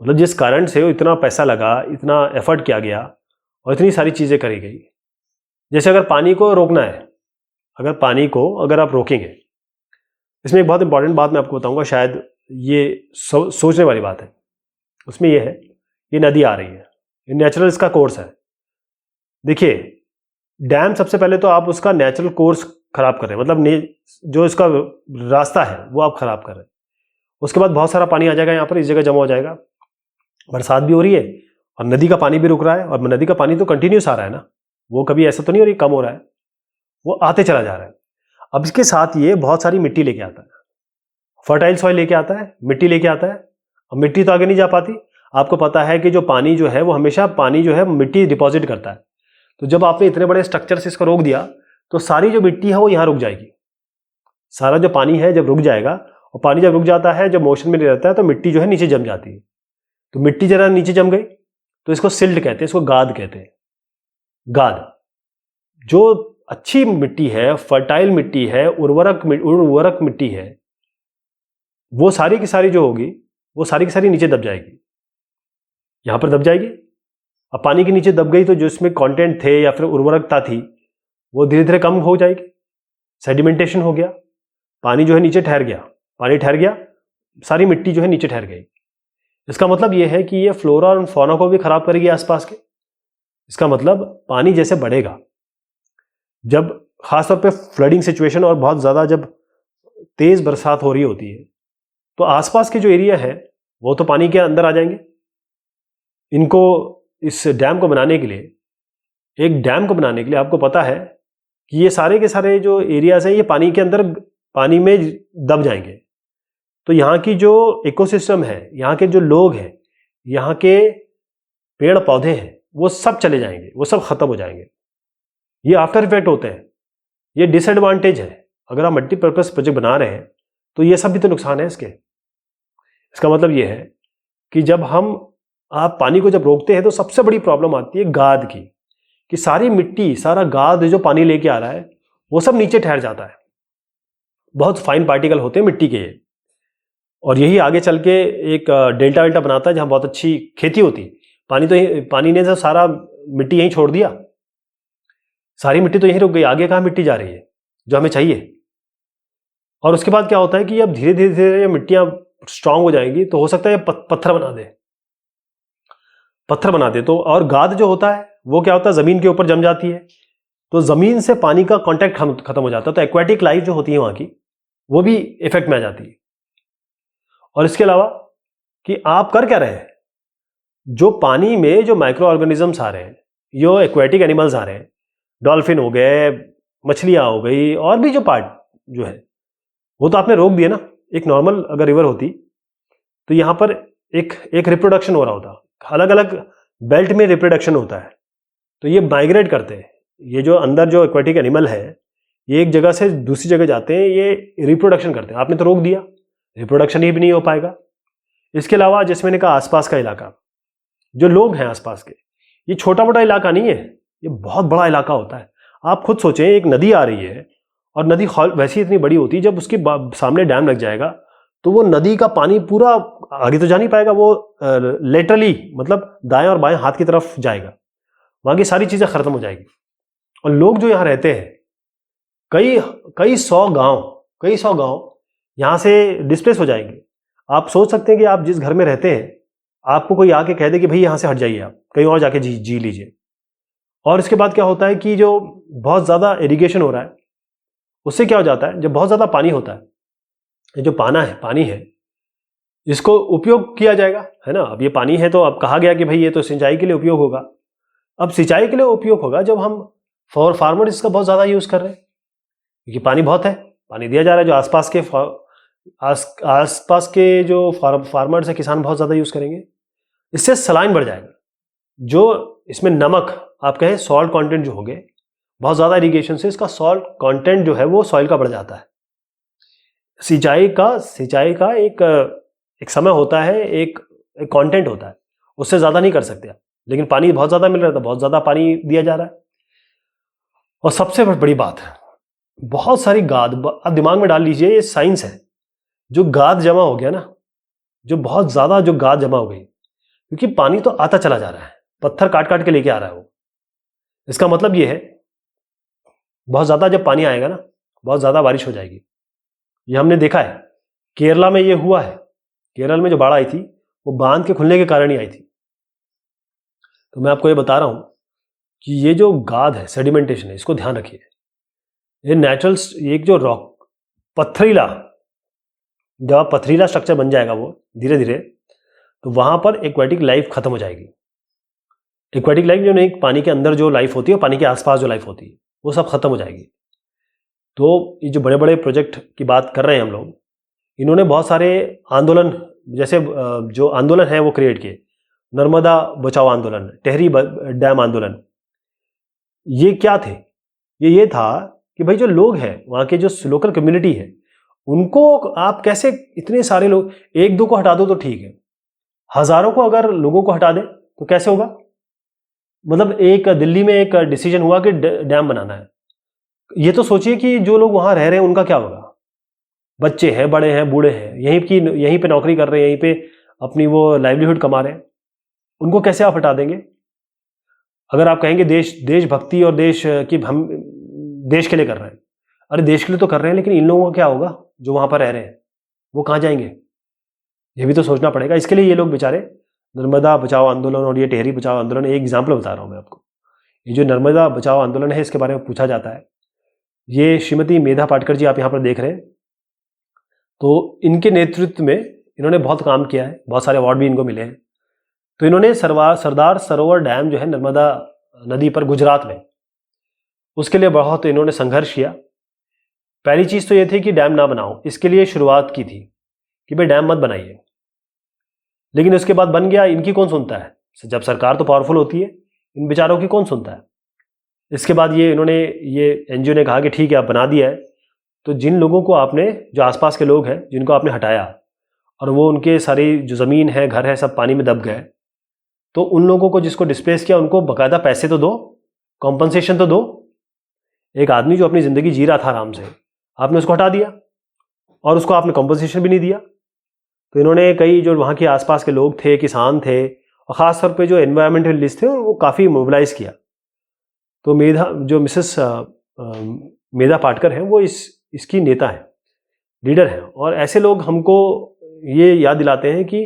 मतलब जिस कारण से इतना पैसा लगा, इतना एफर्ट किया गया और इतनी सारी चीजें करी गई। जैसे अगर पानी को रोकना है, अगर पानी को अगर आप रोकेंगे, इसमें एक बहुत इंपॉर्टेंट बात मैं आपको बताऊंगा, शायद ये सोचने वाली बात है। उसमें ये है, ये नदी आ रही है, ये नेचुरल इसका कोर्स है। देखिए, डैम सबसे पहले तो आप उसका नेचुरल कोर्स खराब कर रहे हैं, मतलब जो इसका रास्ता है वो आप खराब कर रहे हैं। उसके बाद बहुत सारा पानी आ जाएगा यहाँ पर, इस जगह जमा हो जाएगा, बरसात भी हो रही है और नदी का पानी भी रुक रहा है, और नदी का पानी तो कंटिन्यूस आ रहा है ना, वो कभी ऐसा तो नहीं हो रही कम हो रहा है, वो आते चला जा रहा है। अब इसके साथ ये बहुत सारी मिट्टी लेके आता है, फर्टाइल सॉइल लेके आता है, मिट्टी लेके आता है। अब मिट्टी तो आगे नहीं जा पाती, आपको पता है कि जो पानी जो है वो हमेशा पानी जो है मिट्टी डिपॉजिट करता है। तो जब आपने इतने बड़े स्ट्रक्चर से इसको रोक दिया तो सारी जो मिट्टी है वो यहाँ रुक जाएगी। सारा जो पानी है जब रुक जाएगा, और पानी जब रुक जाता है, जब मोशन में नहीं रहता है, तो मिट्टी जो है नीचे जम जाती है। तो मिट्टी जरा नीचे जम गई तो इसको सिल्ट कहते हैं, इसको गाद कहते हैं। गाद जो अच्छी मिट्टी है, फर्टाइल मिट्टी है, उर्वरक मिट्टी है, वो सारी की सारी जो होगी वो सारी की सारी नीचे दब जाएगी, यहां पर दब जाएगी। अब पानी के नीचे दब गई तो जो इसमें कंटेंट थे या फिर उर्वरकता थी वो धीरे धीरे कम हो जाएगी, सेडिमेंटेशन हो गया, पानी जो है नीचे ठहर गया, पानी ठहर गया, सारी मिट्टी जो है नीचे ठहर गई। इसका मतलब यह है कि ये फ्लोरा और फौना को भी खराब करेगी आसपास के। इसका मतलब पानी जैसे बढ़ेगा, जब खासतौर पे फ्लडिंग सिचुएशन और बहुत ज़्यादा जब तेज़ बरसात हो रही होती है, तो आसपास के जो एरिया है वो तो पानी के अंदर आ जाएंगे। इनको, इस डैम को बनाने के लिए, एक डैम को बनाने के लिए आपको पता है कि ये सारे के सारे जो एरियाज हैं ये पानी के अंदर, पानी में दब जाएंगे। तो यहाँ की जो इकोसिस्टम है, यहाँ के जो लोग हैं, यहाँ के पेड़ पौधे हैं, वो सब चले जाएंगे, वो सब खत्म हो जाएंगे। ये आफ्टर इफेक्ट होते हैं, ये डिसएडवांटेज है। अगर आप मल्टीपर्पज प्रोजेक्ट बना रहे हैं तो ये सब भी तो नुकसान है इसके। इसका मतलब ये है कि जब हम आप पानी को जब रोकते हैं तो सबसे बड़ी प्रॉब्लम आती है गाद की, कि सारी मिट्टी, सारा गाद जो पानी लेके आ रहा है वो सब नीचे ठहर जाता है। बहुत फाइन पार्टिकल होते हैं मिट्टी के ये, और यही आगे चल के एक डेल्टा वेल्टा बनाता है जहाँ बहुत अच्छी खेती होती है। पानी ने तो सारा मिट्टी यहीं छोड़ दिया, सारी मिट्टी तो यहीं रुक गई, आगे कहाँ मिट्टी जा रही है जो हमें चाहिए। और उसके बाद क्या होता है कि अब धीरे धीरे धीरे ये मिट्टियाँ स्ट्रांग हो जाएंगी, तो हो सकता है पत्थर बना दे। तो और गाद जो होता है वो क्या होता है, जमीन के ऊपर जम जाती है, तो जमीन से पानी का कांटेक्ट खत्म हो जाता है, तो एक्वेटिक लाइफ जो होती है वहां की वो भी इफेक्ट में आ जाती है। और इसके अलावा कि आप कर क्या रहे हैं, जो पानी में जो माइक्रो ऑर्गेनिजम्स आ रहे हैं, जो एक्वेटिक एनिमल्स आ रहे हैं, डॉल्फिन हो गए, मछलियां हो गई, और भी जो पार्ट जो है वो तो आपने रोक दिया ना। एक नॉर्मल अगर रिवर होती तो यहां पर एक रिप्रोडक्शन हो रहा होता, अलग अलग बेल्ट में रिप्रोडक्शन होता है, तो ये माइग्रेट करते हैं। ये जो अंदर जो एक्वेटिक एनिमल है ये एक जगह से दूसरी जगह जाते हैं, ये रिप्रोडक्शन करते हैं। आपने तो रोक दिया, रिप्रोडक्शन ही भी नहीं हो पाएगा। इसके अलावा जैसे मैंने कहा आसपास का इलाका, जो लोग हैं आसपास के, ये छोटा मोटा इलाका नहीं है, ये बहुत बड़ा इलाका होता है। आप खुद सोचें, एक नदी आ रही है और नदी वैसे ही इतनी बड़ी होती है, जब उसके सामने डैम लग जाएगा तो वो नदी का पानी पूरा आगे तो जा नहीं पाएगा, वो लेटरली मतलब दाएं और बाएं हाथ की तरफ जाएगा, वहां की सारी चीजें खत्म हो जाएगी। और लोग जो यहाँ रहते हैं, कई सौ गांव यहाँ से डिस्प्लेस हो जाएंगे। आप सोच सकते हैं कि आप जिस घर में रहते हैं, आपको कोई आके कह दे कि भाई यहाँ से हट जाइए, आप कहीं और जाके जी लीजिए। और इसके बाद क्या होता है कि जो बहुत ज़्यादा इरिगेशन हो रहा है, उससे क्या हो जाता है, जब बहुत ज़्यादा पानी होता है, ये जो पानी है इसको उपयोग किया जाएगा, है ना। अब ये पानी है तो अब कहा गया कि भाई ये तो सिंचाई के लिए उपयोग होगा। अब सिंचाई के लिए उपयोग होगा जब हम फॉर फार्मर्स इसका बहुत ज़्यादा यूज़ कर रहे हैं, क्योंकि पानी बहुत है, पानी दिया जा रहा है। जो आसपास के जो फार्मर्स है, किसान बहुत ज़्यादा यूज़ करेंगे, इससे सलाइन बढ़ जाएगा। जो इसमें नमक आप कहें सॉल्ट कंटेंट जो हो गए, बहुत ज़्यादा इरिगेशन से इसका सॉल्ट कंटेंट जो है वो सॉइल का बढ़ जाता है। सिंचाई का एक समय होता है, एक कंटेंट होता है, उससे ज़्यादा नहीं कर सकते आप। लेकिन पानी बहुत ज़्यादा मिल रहा था, बहुत ज़्यादा पानी दिया जा रहा है। और सबसे बड़ी बात है, बहुत सारी गाद, आप दिमाग में डाल लीजिए, ये साइंस है। जो गाद जमा हो गया ना, जो बहुत ज़्यादा जो गाद जमा हो गई, क्योंकि पानी तो आता चला जा रहा है, पत्थर काट काट के लेके आ रहा है वो। इसका मतलब ये है, बहुत ज़्यादा जब पानी आएगा ना, बहुत ज़्यादा बारिश हो जाएगी। ये हमने देखा है, केरला में ये हुआ है। केरल में जो बाढ़ आई थी वो बांध के खुलने के कारण ही आई थी। तो मैं आपको ये बता रहा हूं कि ये जो गाद है, सेडिमेंटेशन है, इसको ध्यान रखिए। ये नेचुरल, एक जो रॉक पथरीला, जब पथरीला स्ट्रक्चर बन जाएगा वो धीरे धीरे, तो वहां पर एक्वेटिक लाइफ खत्म हो जाएगी। एक्वेटिक लाइफ जो नहीं, पानी के अंदर जो लाइफ होती है और पानी के आसपास जो लाइफ होती है, वो सब खत्म हो जाएगी। तो ये जो बड़े बड़े प्रोजेक्ट की बात कर रहे हैं हम लोग, इन्होंने बहुत सारे आंदोलन, जैसे जो आंदोलन है वो क्रिएट किए। नर्मदा बचाओ आंदोलन, टेहरी डैम आंदोलन, ये क्या थे? ये था कि भाई जो लोग हैं वहाँ के, जो लोकल कम्युनिटी है, उनको आप कैसे, इतने सारे लोग, एक दो को हटा दो तो ठीक है, हजारों को अगर लोगों को हटा दे तो कैसे होगा? मतलब एक दिल्ली में एक डिसीजन हुआ कि डैम बनाना है। ये तो सोचिए कि जो लोग वहाँ रह रहे हैं उनका क्या होगा? बच्चे हैं, बड़े हैं, बूढ़े हैं, यहीं पे नौकरी कर रहे हैं, यहीं पे अपनी वो लाइवलीहुड कमा रहे हैं, उनको कैसे आप हटा देंगे? अगर आप कहेंगे देशभक्ति और देश की, हम देश के लिए कर रहे हैं, अरे देश के लिए तो कर रहे हैं, लेकिन इन लोगों का क्या होगा जो वहां पर रह रहे हैं, वो कहाँ जाएंगे? ये भी तो सोचना पड़ेगा। इसके लिए ये लोग बेचारे नर्मदा बचाओ आंदोलन और ये टेहरी बचाओ आंदोलन, एक एग्जाम्पल बता रहा हूँ मैं आपको। ये जो नर्मदा बचाओ आंदोलन है, इसके बारे में पूछा जाता है। ये श्रीमती मेधा पाटकर जी आप यहाँ पर देख रहे हैं, तो इनके नेतृत्व में इन्होंने बहुत काम किया है, बहुत सारे अवार्ड भी इनको मिले हैं। तो इन्होंने सरदार सरोवर डैम जो है नर्मदा नदी पर गुजरात में, उसके लिए बहुत इन्होंने संघर्ष किया। पहली चीज तो ये थी कि डैम ना बनाओ, इसके लिए शुरुआत की थी कि भाई डैम मत बनाइए, लेकिन उसके बाद बन गया। इनकी कौन सुनता है? जब सरकार तो पावरफुल होती है, इन बेचारों की कौन सुनता है? इसके बाद ये एनजीओ ने कहा कि ठीक है आप बना दिया है, तो जिन लोगों को आपने, जो आसपास के लोग हैं जिनको आपने हटाया, और वो उनके सारी जो ज़मीन है, घर है, सब पानी में दब गए, तो उन लोगों को जिसको डिस्प्लेस किया उनको बकायदा पैसे तो दो, कॉम्पनसेशन तो दो। एक आदमी जो अपनी ज़िंदगी जी रहा था आराम से, आपने उसको हटा दिया और उसको आपने कॉम्पनसेशन भी नहीं दिया। तो इन्होंने कई जो वहाँ के आसपास के लोग थे, किसान थे, और ख़ास तौर पे जो एनवायरमेंटलिस्ट थे, वो काफ़ी मोबिलाइज़ किया। तो मिसेस मेधा पाटकर हैं, वो इसकी नेता हैं, लीडर हैं। और ऐसे लोग हमको ये याद दिलाते हैं कि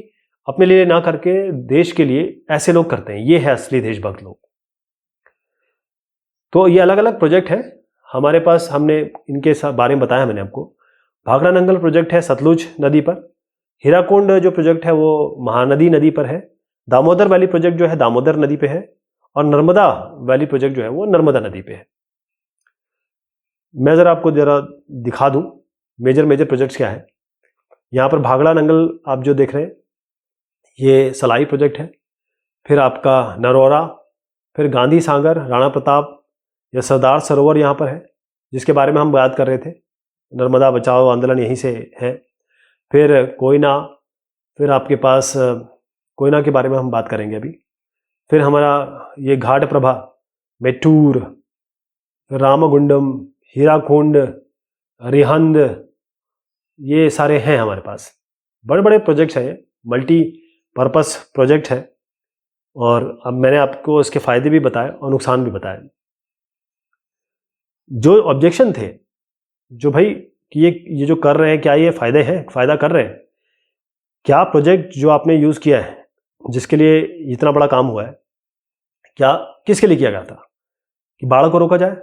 अपने लिए ना करके देश के लिए ऐसे लोग करते हैं, ये है असली देशभक्त लोग। तो ये अलग अलग प्रोजेक्ट है हमारे पास, हमने इनके बारे में बताया मैंने आपको। भाखड़ा नंगल प्रोजेक्ट है सतलुज नदी पर। हीराकुंड जो प्रोजेक्ट है वो महानदी नदी पर है। दामोदर वैली प्रोजेक्ट जो है दामोदर नदी पे है। और नर्मदा वैली प्रोजेक्ट जो है वो नर्मदा नदी पे है। मैं ज़रा आपको दिखा दूं मेजर प्रोजेक्ट्स क्या है। यहाँ पर भाखड़ा नंगल आप जो देख रहे हैं ये सलाई प्रोजेक्ट है। फिर आपका नरौरा, फिर गांधी सागर, राणा प्रताप या सरदार सरोवर यहाँ पर है, जिसके बारे में हम बात कर रहे थे। नर्मदा बचाओ आंदोलन यहीं से है। फिर कोयना, फिर आपके पास कोयना के बारे में हम बात करेंगे अभी। फिर हमारा ये घाट प्रभा, मेट्टूर, रामगुंडम, हीराकुंड, रिहंद, ये सारे हैं हमारे पास। बड़े बड़े प्रोजेक्ट्स हैं, मल्टी पर्पस प्रोजेक्ट है। और अब मैंने आपको इसके फ़ायदे भी बताए और नुकसान भी बताए। जो ऑब्जेक्शन थे, जो भाई कि ये जो कर रहे हैं क्या ये फ़ायदा कर रहे हैं, क्या प्रोजेक्ट जो आपने यूज़ किया है जिसके लिए इतना बड़ा काम हुआ है, क्या किसके लिए किया गया था? कि बाढ़ को रोका जाए।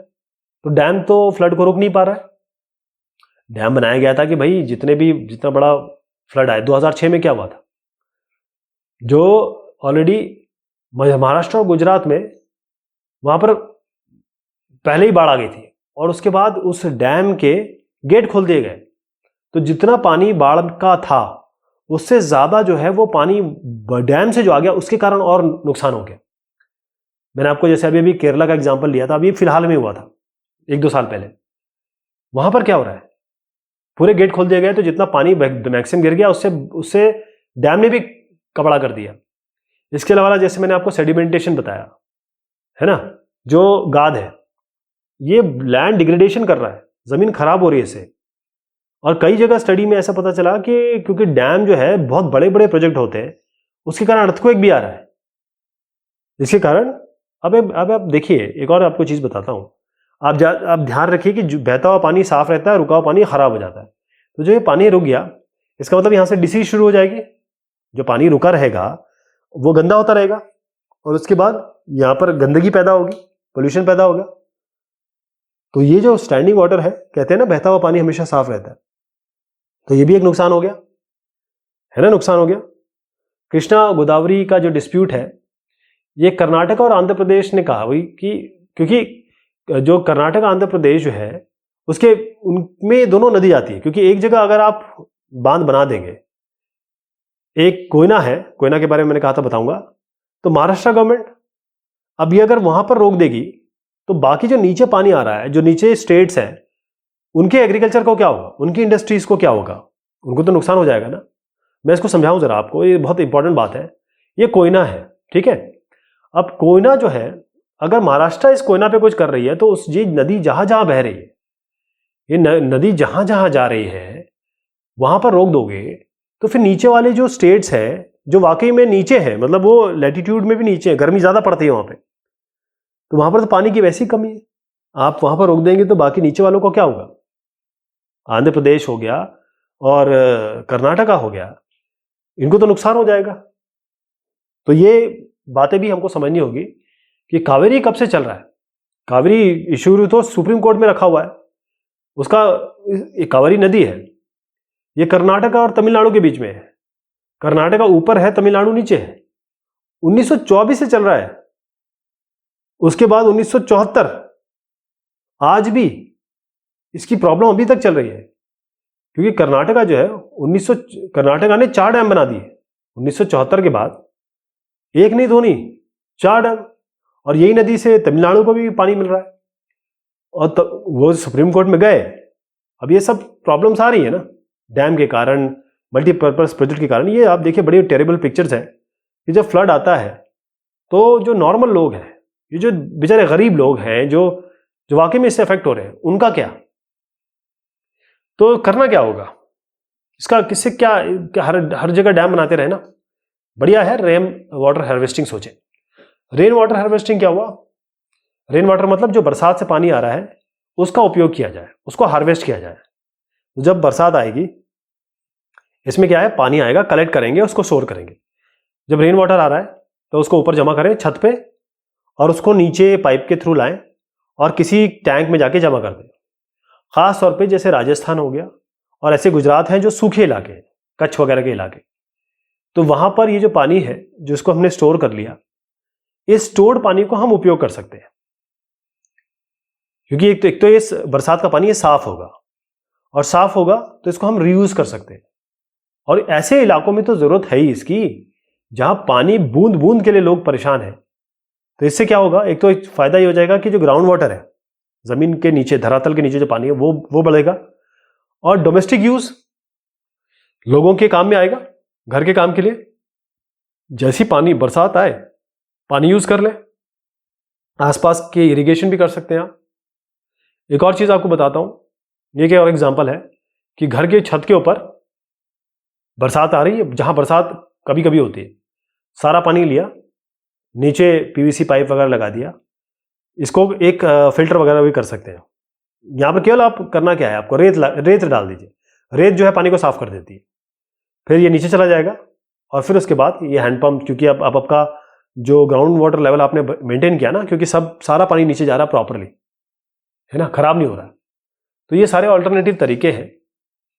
तो डैम तो फ्लड को रोक नहीं पा रहा है। डैम बनाया गया था कि भाई जितना बड़ा फ्लड आए, 2006 में क्या हुआ था, जो ऑलरेडी महाराष्ट्र और गुजरात में वहाँ पर पहले ही बाढ़ आ गई थी और उसके बाद उस डैम के गेट खोल दिए गए। तो जितना पानी बाढ़ का था उससे ज़्यादा जो है वो पानी डैम से जो आ गया उसके कारण और नुकसान हो गया। मैंने आपको जैसे अभी केरला का एग्जाम्पल लिया था, अभी फिलहाल में हुआ था 1-2 साल पहले। वहाँ पर क्या हो रहा है, पूरे गेट खोल दिए गए तो जितना पानी मैक्सिमम गिर गया उससे डैम ने भी कपड़ा कर दिया। इसके अलावा जैसे मैंने आपको सेडिमेंटेशन बताया है ना, जो गाद है ये लैंड डिग्रेडेशन कर रहा है, ज़मीन खराब हो रही है इससे। और कई जगह स्टडी में ऐसा पता चला कि क्योंकि डैम जो है बहुत बड़े बड़े प्रोजेक्ट होते हैं, उसके कारण अर्थक्वेक भी आ रहा है। इसके कारण अब आप देखिए, एक और आपको चीज़ बताता हूँ। आप ध्यान रखिए कि बहता हुआ पानी साफ रहता है, रुका हुआ पानी खराब हो जाता है। तो जो ये पानी रुक गया, इसका मतलब यहाँ से डिसीज शुरू हो जाएगी। जो पानी रुका रहेगा वो गंदा होता रहेगा और उसके बाद यहाँ पर गंदगी पैदा होगी, पोल्यूशन पैदा होगा। तो ये जो स्टैंडिंग वाटर है, कहते हैं ना बहता हुआ पानी हमेशा साफ रहता है, तो ये भी एक नुकसान हो गया, है ना, नुकसान हो गया। कृष्णा गोदावरी का जो डिस्प्यूट है, ये कर्नाटक और आंध्र प्रदेश ने कहा हुई कि क्योंकि जो कर्नाटक आंध्र प्रदेश जो है उसके उनमें दोनों नदी आती है। क्योंकि एक जगह अगर आप बांध बना देंगे, एक कोयना है, कोयना के बारे में मैंने कहा था बताऊंगा, तो महाराष्ट्र गवर्नमेंट अब ये अगर वहां पर रोक देगी तो बाकी जो नीचे पानी आ रहा है, जो नीचे स्टेट्स हैं, उनके एग्रीकल्चर को क्या होगा, उनकी इंडस्ट्रीज को क्या होगा, उनको तो नुकसान हो जाएगा ना। मैं इसको समझाऊं जरा आपको, ये बहुत इंपॉर्टेंट बात है। ये कोयना है, ठीक है। अब कोयना जो है, अगर महाराष्ट्र इस कोयना पे कुछ कर रही है तो उस ये नदी जहां जहां बह रही है, ये नदी जहां जहां जा रही है वहां पर रोक दोगे तो फिर नीचे वाले जो स्टेट्स हैं जो वाकई में नीचे हैं, मतलब वो लैटिट्यूड में भी नीचे है, गर्मी ज्यादा पड़ती है वहां पे, तो वहां पर तो पानी की वैसी कमी है। आप वहां पर रोक देंगे तो बाकी नीचे वालों को क्या होगा? आंध्र प्रदेश हो गया और कर्नाटका हो गया, इनको तो नुकसान हो जाएगा। तो ये बातें भी हमको समझनी होगी कि कावेरी कब से चल रहा है। कावेरी इशू तो सुप्रीम कोर्ट में रखा हुआ है, उसका कावेरी नदी है, ये कर्नाटक और तमिलनाडु के बीच में है। कर्नाटक ऊपर है, तमिलनाडु नीचे है। 1924 से चल रहा है, उसके बाद 1974, आज भी इसकी प्रॉब्लम अभी तक चल रही है। क्योंकि कर्नाटका जो है कर्नाटका ने 4 डैम बना दिए 1974 के बाद, एक नहीं दो नहीं 4 डैम, और यही नदी से तमिलनाडु को भी पानी मिल रहा है। और वो सुप्रीम कोर्ट में गए। अब ये सब प्रॉब्लम्स आ रही है ना, डैम के कारण, मल्टीपर्पज प्रोजेक्ट के कारण। ये आप देखिए बड़ी टेरेबल पिक्चर्स हैं कि जब फ्लड आता है तो जो नॉर्मल लोग हैं, ये जो बेचारे गरीब लोग हैं जो जो वाकई में इससे अफेक्ट हो रहे हैं, उनका क्या? तो करना क्या होगा इसका? किससे क्या हर जगह डैम बनाते रहे ना? बढ़िया है, रेन वाटर हार्वेस्टिंग सोचें। रेन वाटर हार्वेस्टिंग क्या हुआ? रेन वाटर मतलब जो बरसात से पानी आ रहा है उसका उपयोग किया जाए, उसको हार्वेस्ट किया जाए। तो जब बरसात आएगी, इसमें क्या है, पानी आएगा, कलेक्ट करेंगे, उसको स्टोर करेंगे। जब रेन वाटर आ रहा है तो उसको ऊपर जमा करें छत पे, और उसको नीचे पाइप के थ्रू लाएं और किसी टैंक में जाके जमा कर दें। खास तौर पे जैसे राजस्थान हो गया और ऐसे गुजरात हैं जो सूखे इलाके हैं, कच्छ वगैरह के इलाके, तो वहां पर ये जो पानी है जिसको हमने स्टोर कर लिया, इस स्टोर्ड पानी को हम उपयोग कर सकते हैं। क्योंकि एक तो इस बरसात का पानी ये साफ होगा, और साफ होगा तो इसको हम रीयूज कर सकते हैं। और ऐसे इलाकों में तो जरूरत है ही इसकी, जहां पानी बूंद बूंद के लिए लोग परेशान हैं। तो इससे क्या होगा, एक तो एक फायदा ये हो जाएगा कि जो ग्राउंड वाटर है, जमीन के नीचे, धरातल के नीचे जो पानी है वो बढ़ेगा, और डोमेस्टिक यूज लोगों के काम में आएगा, घर के काम के लिए। जैसी पानी बरसात आए, पानी यूज कर ले, आसपास के इरिगेशन भी कर सकते हैं आप। एक और चीज आपको बताता हूं, ये क्या और एग्जांपल है कि घर के छत के ऊपर बरसात आ रही है, जहां बरसात कभी कभी होती है, सारा पानी लिया, नीचे पीवीसी पाइप वगैरह लगा दिया, इसको एक फिल्टर वगैरह भी कर सकते हैं। यहां पर केवल आप करना क्या है, आपको रेत डाल दीजिए। रेत जो है पानी को साफ कर देती है, फिर ये नीचे चला जाएगा, और फिर उसके बाद ये हैंडपंप, क्योंकि अब आपका जो ग्राउंड वाटर लेवल आपने मेंटेन किया ना, क्योंकि सारा पानी नीचे जा रहा है प्रॉपरली, है ना, खराब नहीं हो रहा है। तो ये सारे ऑल्टरनेटिव तरीके हैं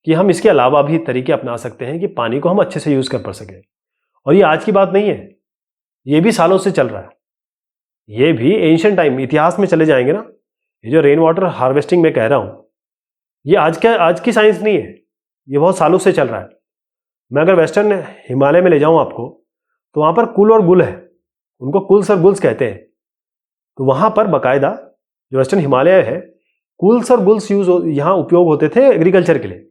कि हम इसके अलावा भी तरीके अपना सकते हैं कि पानी को हम अच्छे से यूज कर सकें। और ये आज की बात नहीं है, ये भी सालों से चल रहा है। ये भी एंशिएंट टाइम, इतिहास में चले जाएंगे ना, ये जो रेन वाटर हार्वेस्टिंग मैं कह रहा हूं, ये आज की साइंस नहीं है, ये बहुत सालों से चल रहा है। मैं अगर वेस्टर्न हिमालय में ले जाऊं आपको, तो वहां पर कुल और गुल है, उनको कुल्स और गुल्स कहते हैं। तो वहां पर बाकायदा जो वेस्टर्न हिमालय है, कुल्स और गुल्स यहां उपयोग होते थे एग्रीकल्चर के लिए।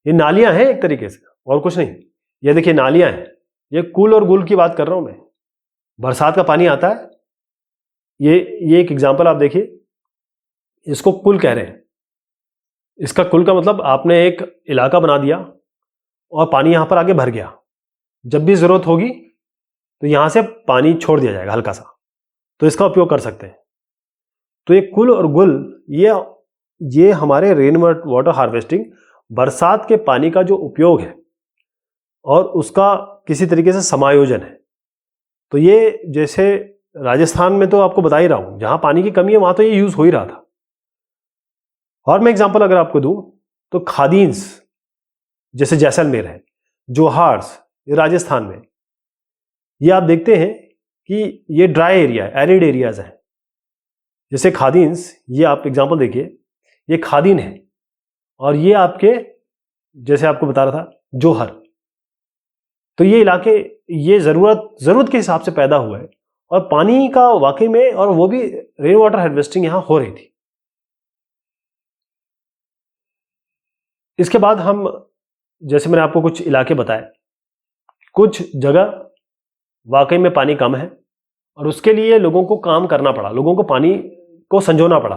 ये नालियां हैं एक तरीके से, और कुछ नहीं। ये देखिए नालियां हैं, ये कुल और गुल की बात कर रहा हूं मैं। बरसात का पानी आता है, ये एक एग्जांपल आप देखिए, इसको कुल कह रहे हैं। इसका कुल का मतलब आपने एक इलाका बना दिया और पानी यहां पर आगे भर गया, जब भी जरूरत होगी तो यहां से पानी छोड़ दिया जाएगा हल्का सा, तो इसका उपयोग कर सकते हैं। तो ये कुल और गुल, ये हमारे रेन वाटर हार्वेस्टिंग, बरसात के पानी का जो उपयोग है और उसका किसी तरीके से समायोजन है। तो ये जैसे राजस्थान में तो आपको बता ही रहा हूं, जहां पानी की कमी है वहां तो ये यूज हो ही रहा था। और मैं एग्जांपल अगर आपको दूं तो खादीन्स, जैसे जैसलमेर है, जोहार्स, ये राजस्थान में, ये आप देखते हैं कि ये ड्राई एरिया है, एरिड एरियाज हैं। जैसे खादीन्स, ये आप एग्जांपल देखिए, ये खादीन है, और ये आपके, जैसे आपको बता रहा था, जोहर। तो ये इलाके, ये जरूरत के हिसाब से पैदा हुआ है, और पानी का वाकई में, और वो भी रेन वाटर हार्वेस्टिंग यहां हो रही थी। इसके बाद हम, जैसे मैंने आपको कुछ इलाके बताए, कुछ जगह वाकई में पानी कम है और उसके लिए लोगों को काम करना पड़ा, लोगों को पानी को संजोना पड़ा।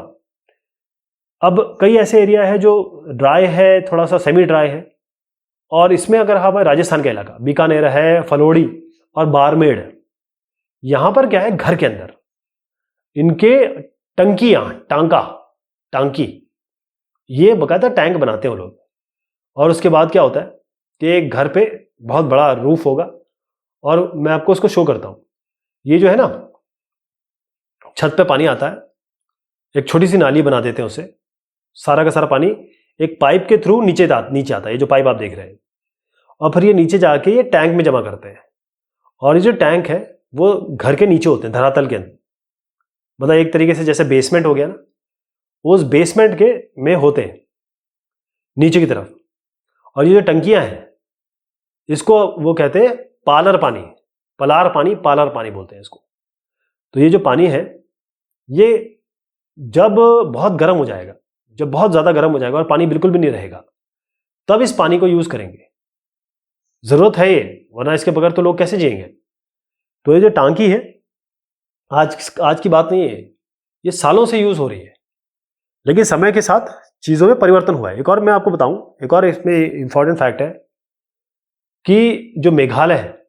अब कई ऐसे एरिया है जो ड्राई है, थोड़ा सा सेमी ड्राई है, और इसमें अगर हम राजस्थान का इलाका, बीकानेर है, फलोड़ी और बाड़मेर, यहां पर क्या है, घर के अंदर इनके टांकी, ये बकायदा टैंक बनाते हैं वो लोग। और उसके बाद क्या होता है कि एक घर पे बहुत बड़ा रूफ होगा, और मैं आपको उसको शो करता हूं। ये जो है ना, छत पे पानी आता है, एक छोटी सी नाली बना देते हैं, उससे सारा का सारा पानी एक पाइप के थ्रू नीचे आता है, ये जो पाइप आप देख रहे हैं, और फिर ये नीचे जाके ये टैंक में जमा करते हैं। और ये जो टैंक है वो घर के नीचे होते हैं, धरातल के अंदर, मतलब एक तरीके से जैसे बेसमेंट हो गया ना, उस बेसमेंट के में होते हैं नीचे की तरफ। और ये जो टंकियां हैं, इसको वो कहते हैं पालर पानी बोलते हैं इसको। तो ये जो पानी है, ये जब बहुत गर्म हो जाएगा, जब बहुत ज्यादा गर्म हो जाएगा और पानी बिल्कुल भी नहीं रहेगा, तब इस पानी को यूज करेंगे। जरूरत है ये, वरना इसके बगैर तो लोग कैसे जिएंगे। तो ये जो टांकी है, आज की बात नहीं है, ये सालों से यूज हो रही है। लेकिन समय के साथ चीजों में परिवर्तन हुआ है। एक और मैं आपको बताऊं, एक और इसमें इंपॉर्टेंट फैक्ट है कि जो मेघालय है,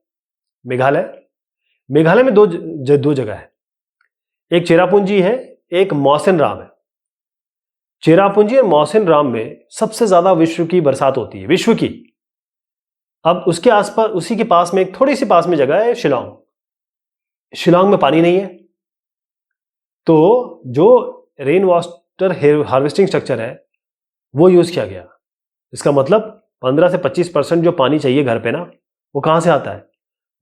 मेघालय में दो जगह है। एक चेरापूंजी है, एक मौसिन राम है। चेरापूंजी और मौसिन राम में सबसे ज्यादा विश्व की बरसात होती है, विश्व की। अब उसके आसपास, उसी के पास में एक थोड़ी सी पास में जगह है शिलोंग में पानी नहीं है। तो जो रेन वाटर हार्वेस्टिंग स्ट्रक्चर है वो यूज किया गया। इसका मतलब 15 से 25% जो पानी चाहिए घर पे ना, वो कहां से आता है?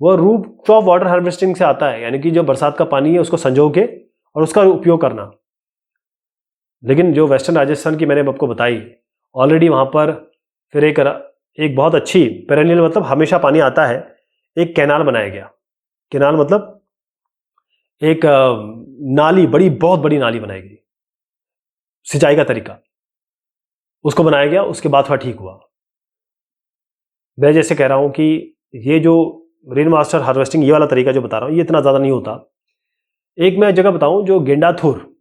वो रूफ टॉप वाटर हार्वेस्टिंग से आता है, यानी कि जो बरसात का पानी है उसको संजो के और उसका उपयोग करना। लेकिन जो वेस्टर्न राजस्थान की मैंने आपको बताई, ऑलरेडी वहां पर फिर एक बहुत अच्छी पेरेनियल, मतलब हमेशा पानी आता है, एक कैनाल बनाया गया। कैनाल मतलब एक नाली, बहुत बड़ी नाली बनाई गई, सिंचाई का तरीका उसको बनाया गया। उसके बाद थोड़ा ठीक हुआ। मैं जैसे कह रहा हूं कि ये जो रेन वाटर हार्वेस्टिंग, ये वाला तरीका जो बता रहा हूं, ये इतना ज़्यादा नहीं होता। एक मैं जगह बताऊं, जो गेंडाथुर,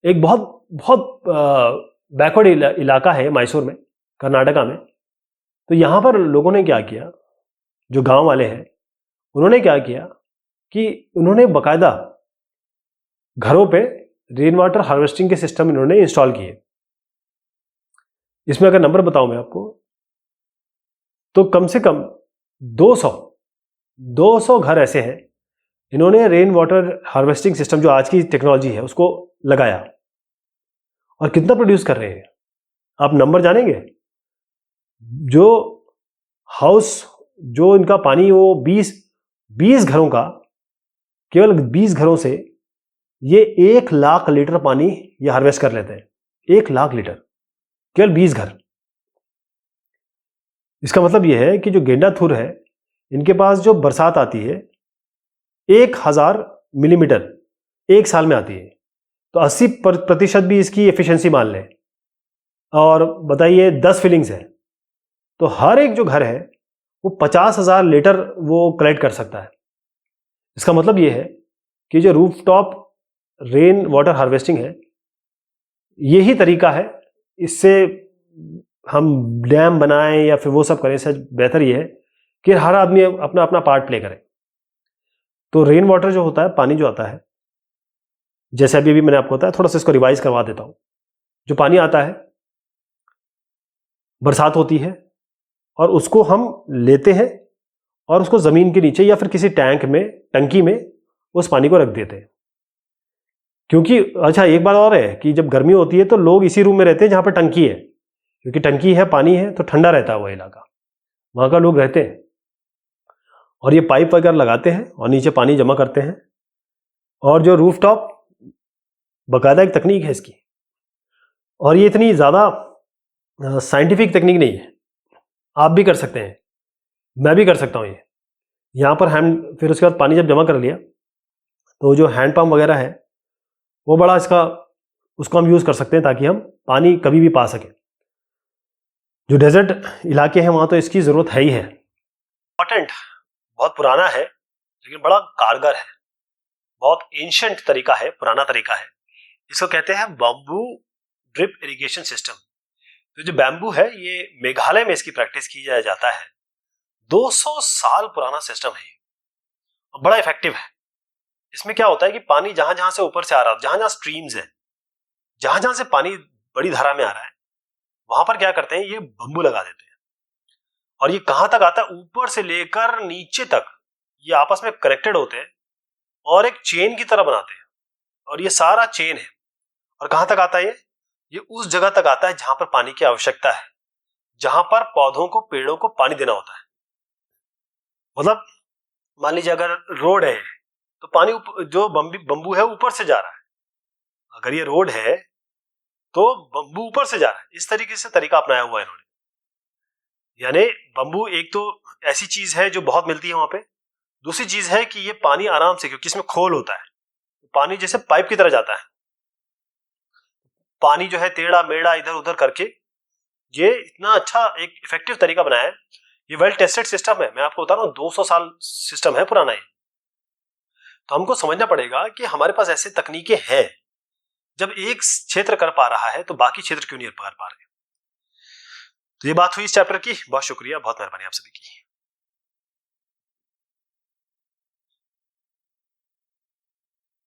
एक बहुत बहुत बैकवर्ड इलाका है मैसूर में, कर्नाटका में। तो यहां पर लोगों ने क्या किया, जो गांव वाले हैं, उन्होंने क्या किया कि उन्होंने बकायदा घरों पे रेन वाटर हार्वेस्टिंग के सिस्टम इन्होंने इंस्टॉल किए। इसमें अगर नंबर बताऊं मैं आपको, तो कम से कम 200 घर ऐसे हैं, इन्होंने रेन वाटर हार्वेस्टिंग सिस्टम, जो आज की टेक्नोलॉजी है, उसको लगाया। और कितना प्रोड्यूस कर रहे हैं आप नंबर जानेंगे? जो हाउस, जो इनका पानी, वो 20 घरों का, केवल 20 घरों से ये 1 लाख लीटर पानी ये हार्वेस्ट कर लेते हैं। 1 लाख लीटर, केवल 20 घर। इसका मतलब यह है कि जो गेंडाथुर है, इनके पास जो बरसात आती है 1000 मिलीमीटर एक साल में आती है। तो 80% भी इसकी एफिशिएंसी मान लें, और बताइए 10 फिलिंग्स है, तो हर एक जो घर है वो 50,000 लीटर वो कलेक्ट कर सकता है। इसका मतलब ये है कि जो रूफटॉप रेन वाटर हार्वेस्टिंग है, यही तरीका है। इससे हम डैम बनाएं या फिर वो सब करें, इससे बेहतर ये है कि हर आदमी अपना अपना पार्ट प्ले करे। तो रेन वाटर जो होता है, पानी जो आता है, जैसे अभी मैंने आपको बताया, थोड़ा सा इसको रिवाइज करवा देता हूं। जो पानी आता है, बरसात होती है, और उसको हम लेते हैं और उसको जमीन के नीचे या फिर किसी टैंक में, टंकी में उस पानी को रख देते हैं। क्योंकि अच्छा, एक बात और है कि जब गर्मी होती है तो लोग इसी रूम में रहते हैं जहां पर टंकी है, क्योंकि टंकी है, पानी है, तो ठंडा रहता है वो इलाका, वहां का लोग रहते हैं। और ये पाइप वगैरह लगाते हैं और नीचे पानी जमा करते हैं। और जो रूफटॉप, बाकायदा एक तकनीक है इसकी, और ये इतनी ज़्यादा साइंटिफिक तकनीक नहीं है। आप भी कर सकते हैं, मैं भी कर सकता हूँ। ये यहाँ पर फिर उसके बाद पानी जब जमा कर लिया, तो जो हैंड पंप वगैरह है वो बड़ा इसका, उसको हम यूज़ कर सकते हैं ताकि हम पानी कभी भी पा सकें। जो डेजर्ट इलाके हैं वहाँ तो इसकी ज़रूरत है ही है। इंपॉर्टेंट, बहुत पुराना है लेकिन बड़ा कारगर है, बहुत एंशिएंट तरीका है, पुराना तरीका है। इसको कहते हैं बम्बू ड्रिप इरिगेशन सिस्टम। तो जो बैम्बू है, ये मेघालय में इसकी प्रैक्टिस की जाता है। 200 साल पुराना सिस्टम है और बड़ा इफेक्टिव है। इसमें क्या होता है कि पानी जहां जहां से ऊपर से आ रहा है, जहां जहां स्ट्रीम्स है, जहां जहां से पानी बड़ी धारा में आ रहा है, वहां पर क्या करते हैं, ये बम्बू लगा देते हैं। और ये कहां तक आता है? ऊपर से लेकर नीचे तक ये आपस में कनेक्टेड होते हैं और एक चेन की तरह बनाते हैं। और ये सारा चेन है। और कहां तक आता है ये उस जगह तक आता है जहां पर पानी की आवश्यकता है, जहां पर पौधों को, पेड़ों को पानी देना होता है। मतलब मान लीजिए अगर रोड है तो पानी जो बम्बू है ऊपर से जा रहा है। अगर ये रोड है तो बम्बू ऊपर से जा रहा है। इस तरीके से तरीका अपनाया हुआ है इन्होंने। यानी बम्बू एक तो ऐसी चीज है जो बहुत मिलती है वहां पे। दूसरी चीज है कि ये पानी आराम से, क्योंकि इसमें खोल होता है, पानी जैसे पाइप की तरह जाता है। पानी जो है टेढ़ा मेढ़ा इधर उधर करके ये इतना अच्छा एक इफेक्टिव तरीका बनाया है। ये वेल टेस्टेड सिस्टम है। मैं आपको बता रहा हूं 200 साल सिस्टम है पुराना ये। तो हमको समझना पड़ेगा कि हमारे पास ऐसे तकनीकें हैं, जब एक क्षेत्र कर पा रहा है तो बाकी क्षेत्र क्यों नहीं कर पा रहे। तो ये बात हुई इस चैप्टर की। बहुत शुक्रिया, बहुत मेहरबानी आप सभी की।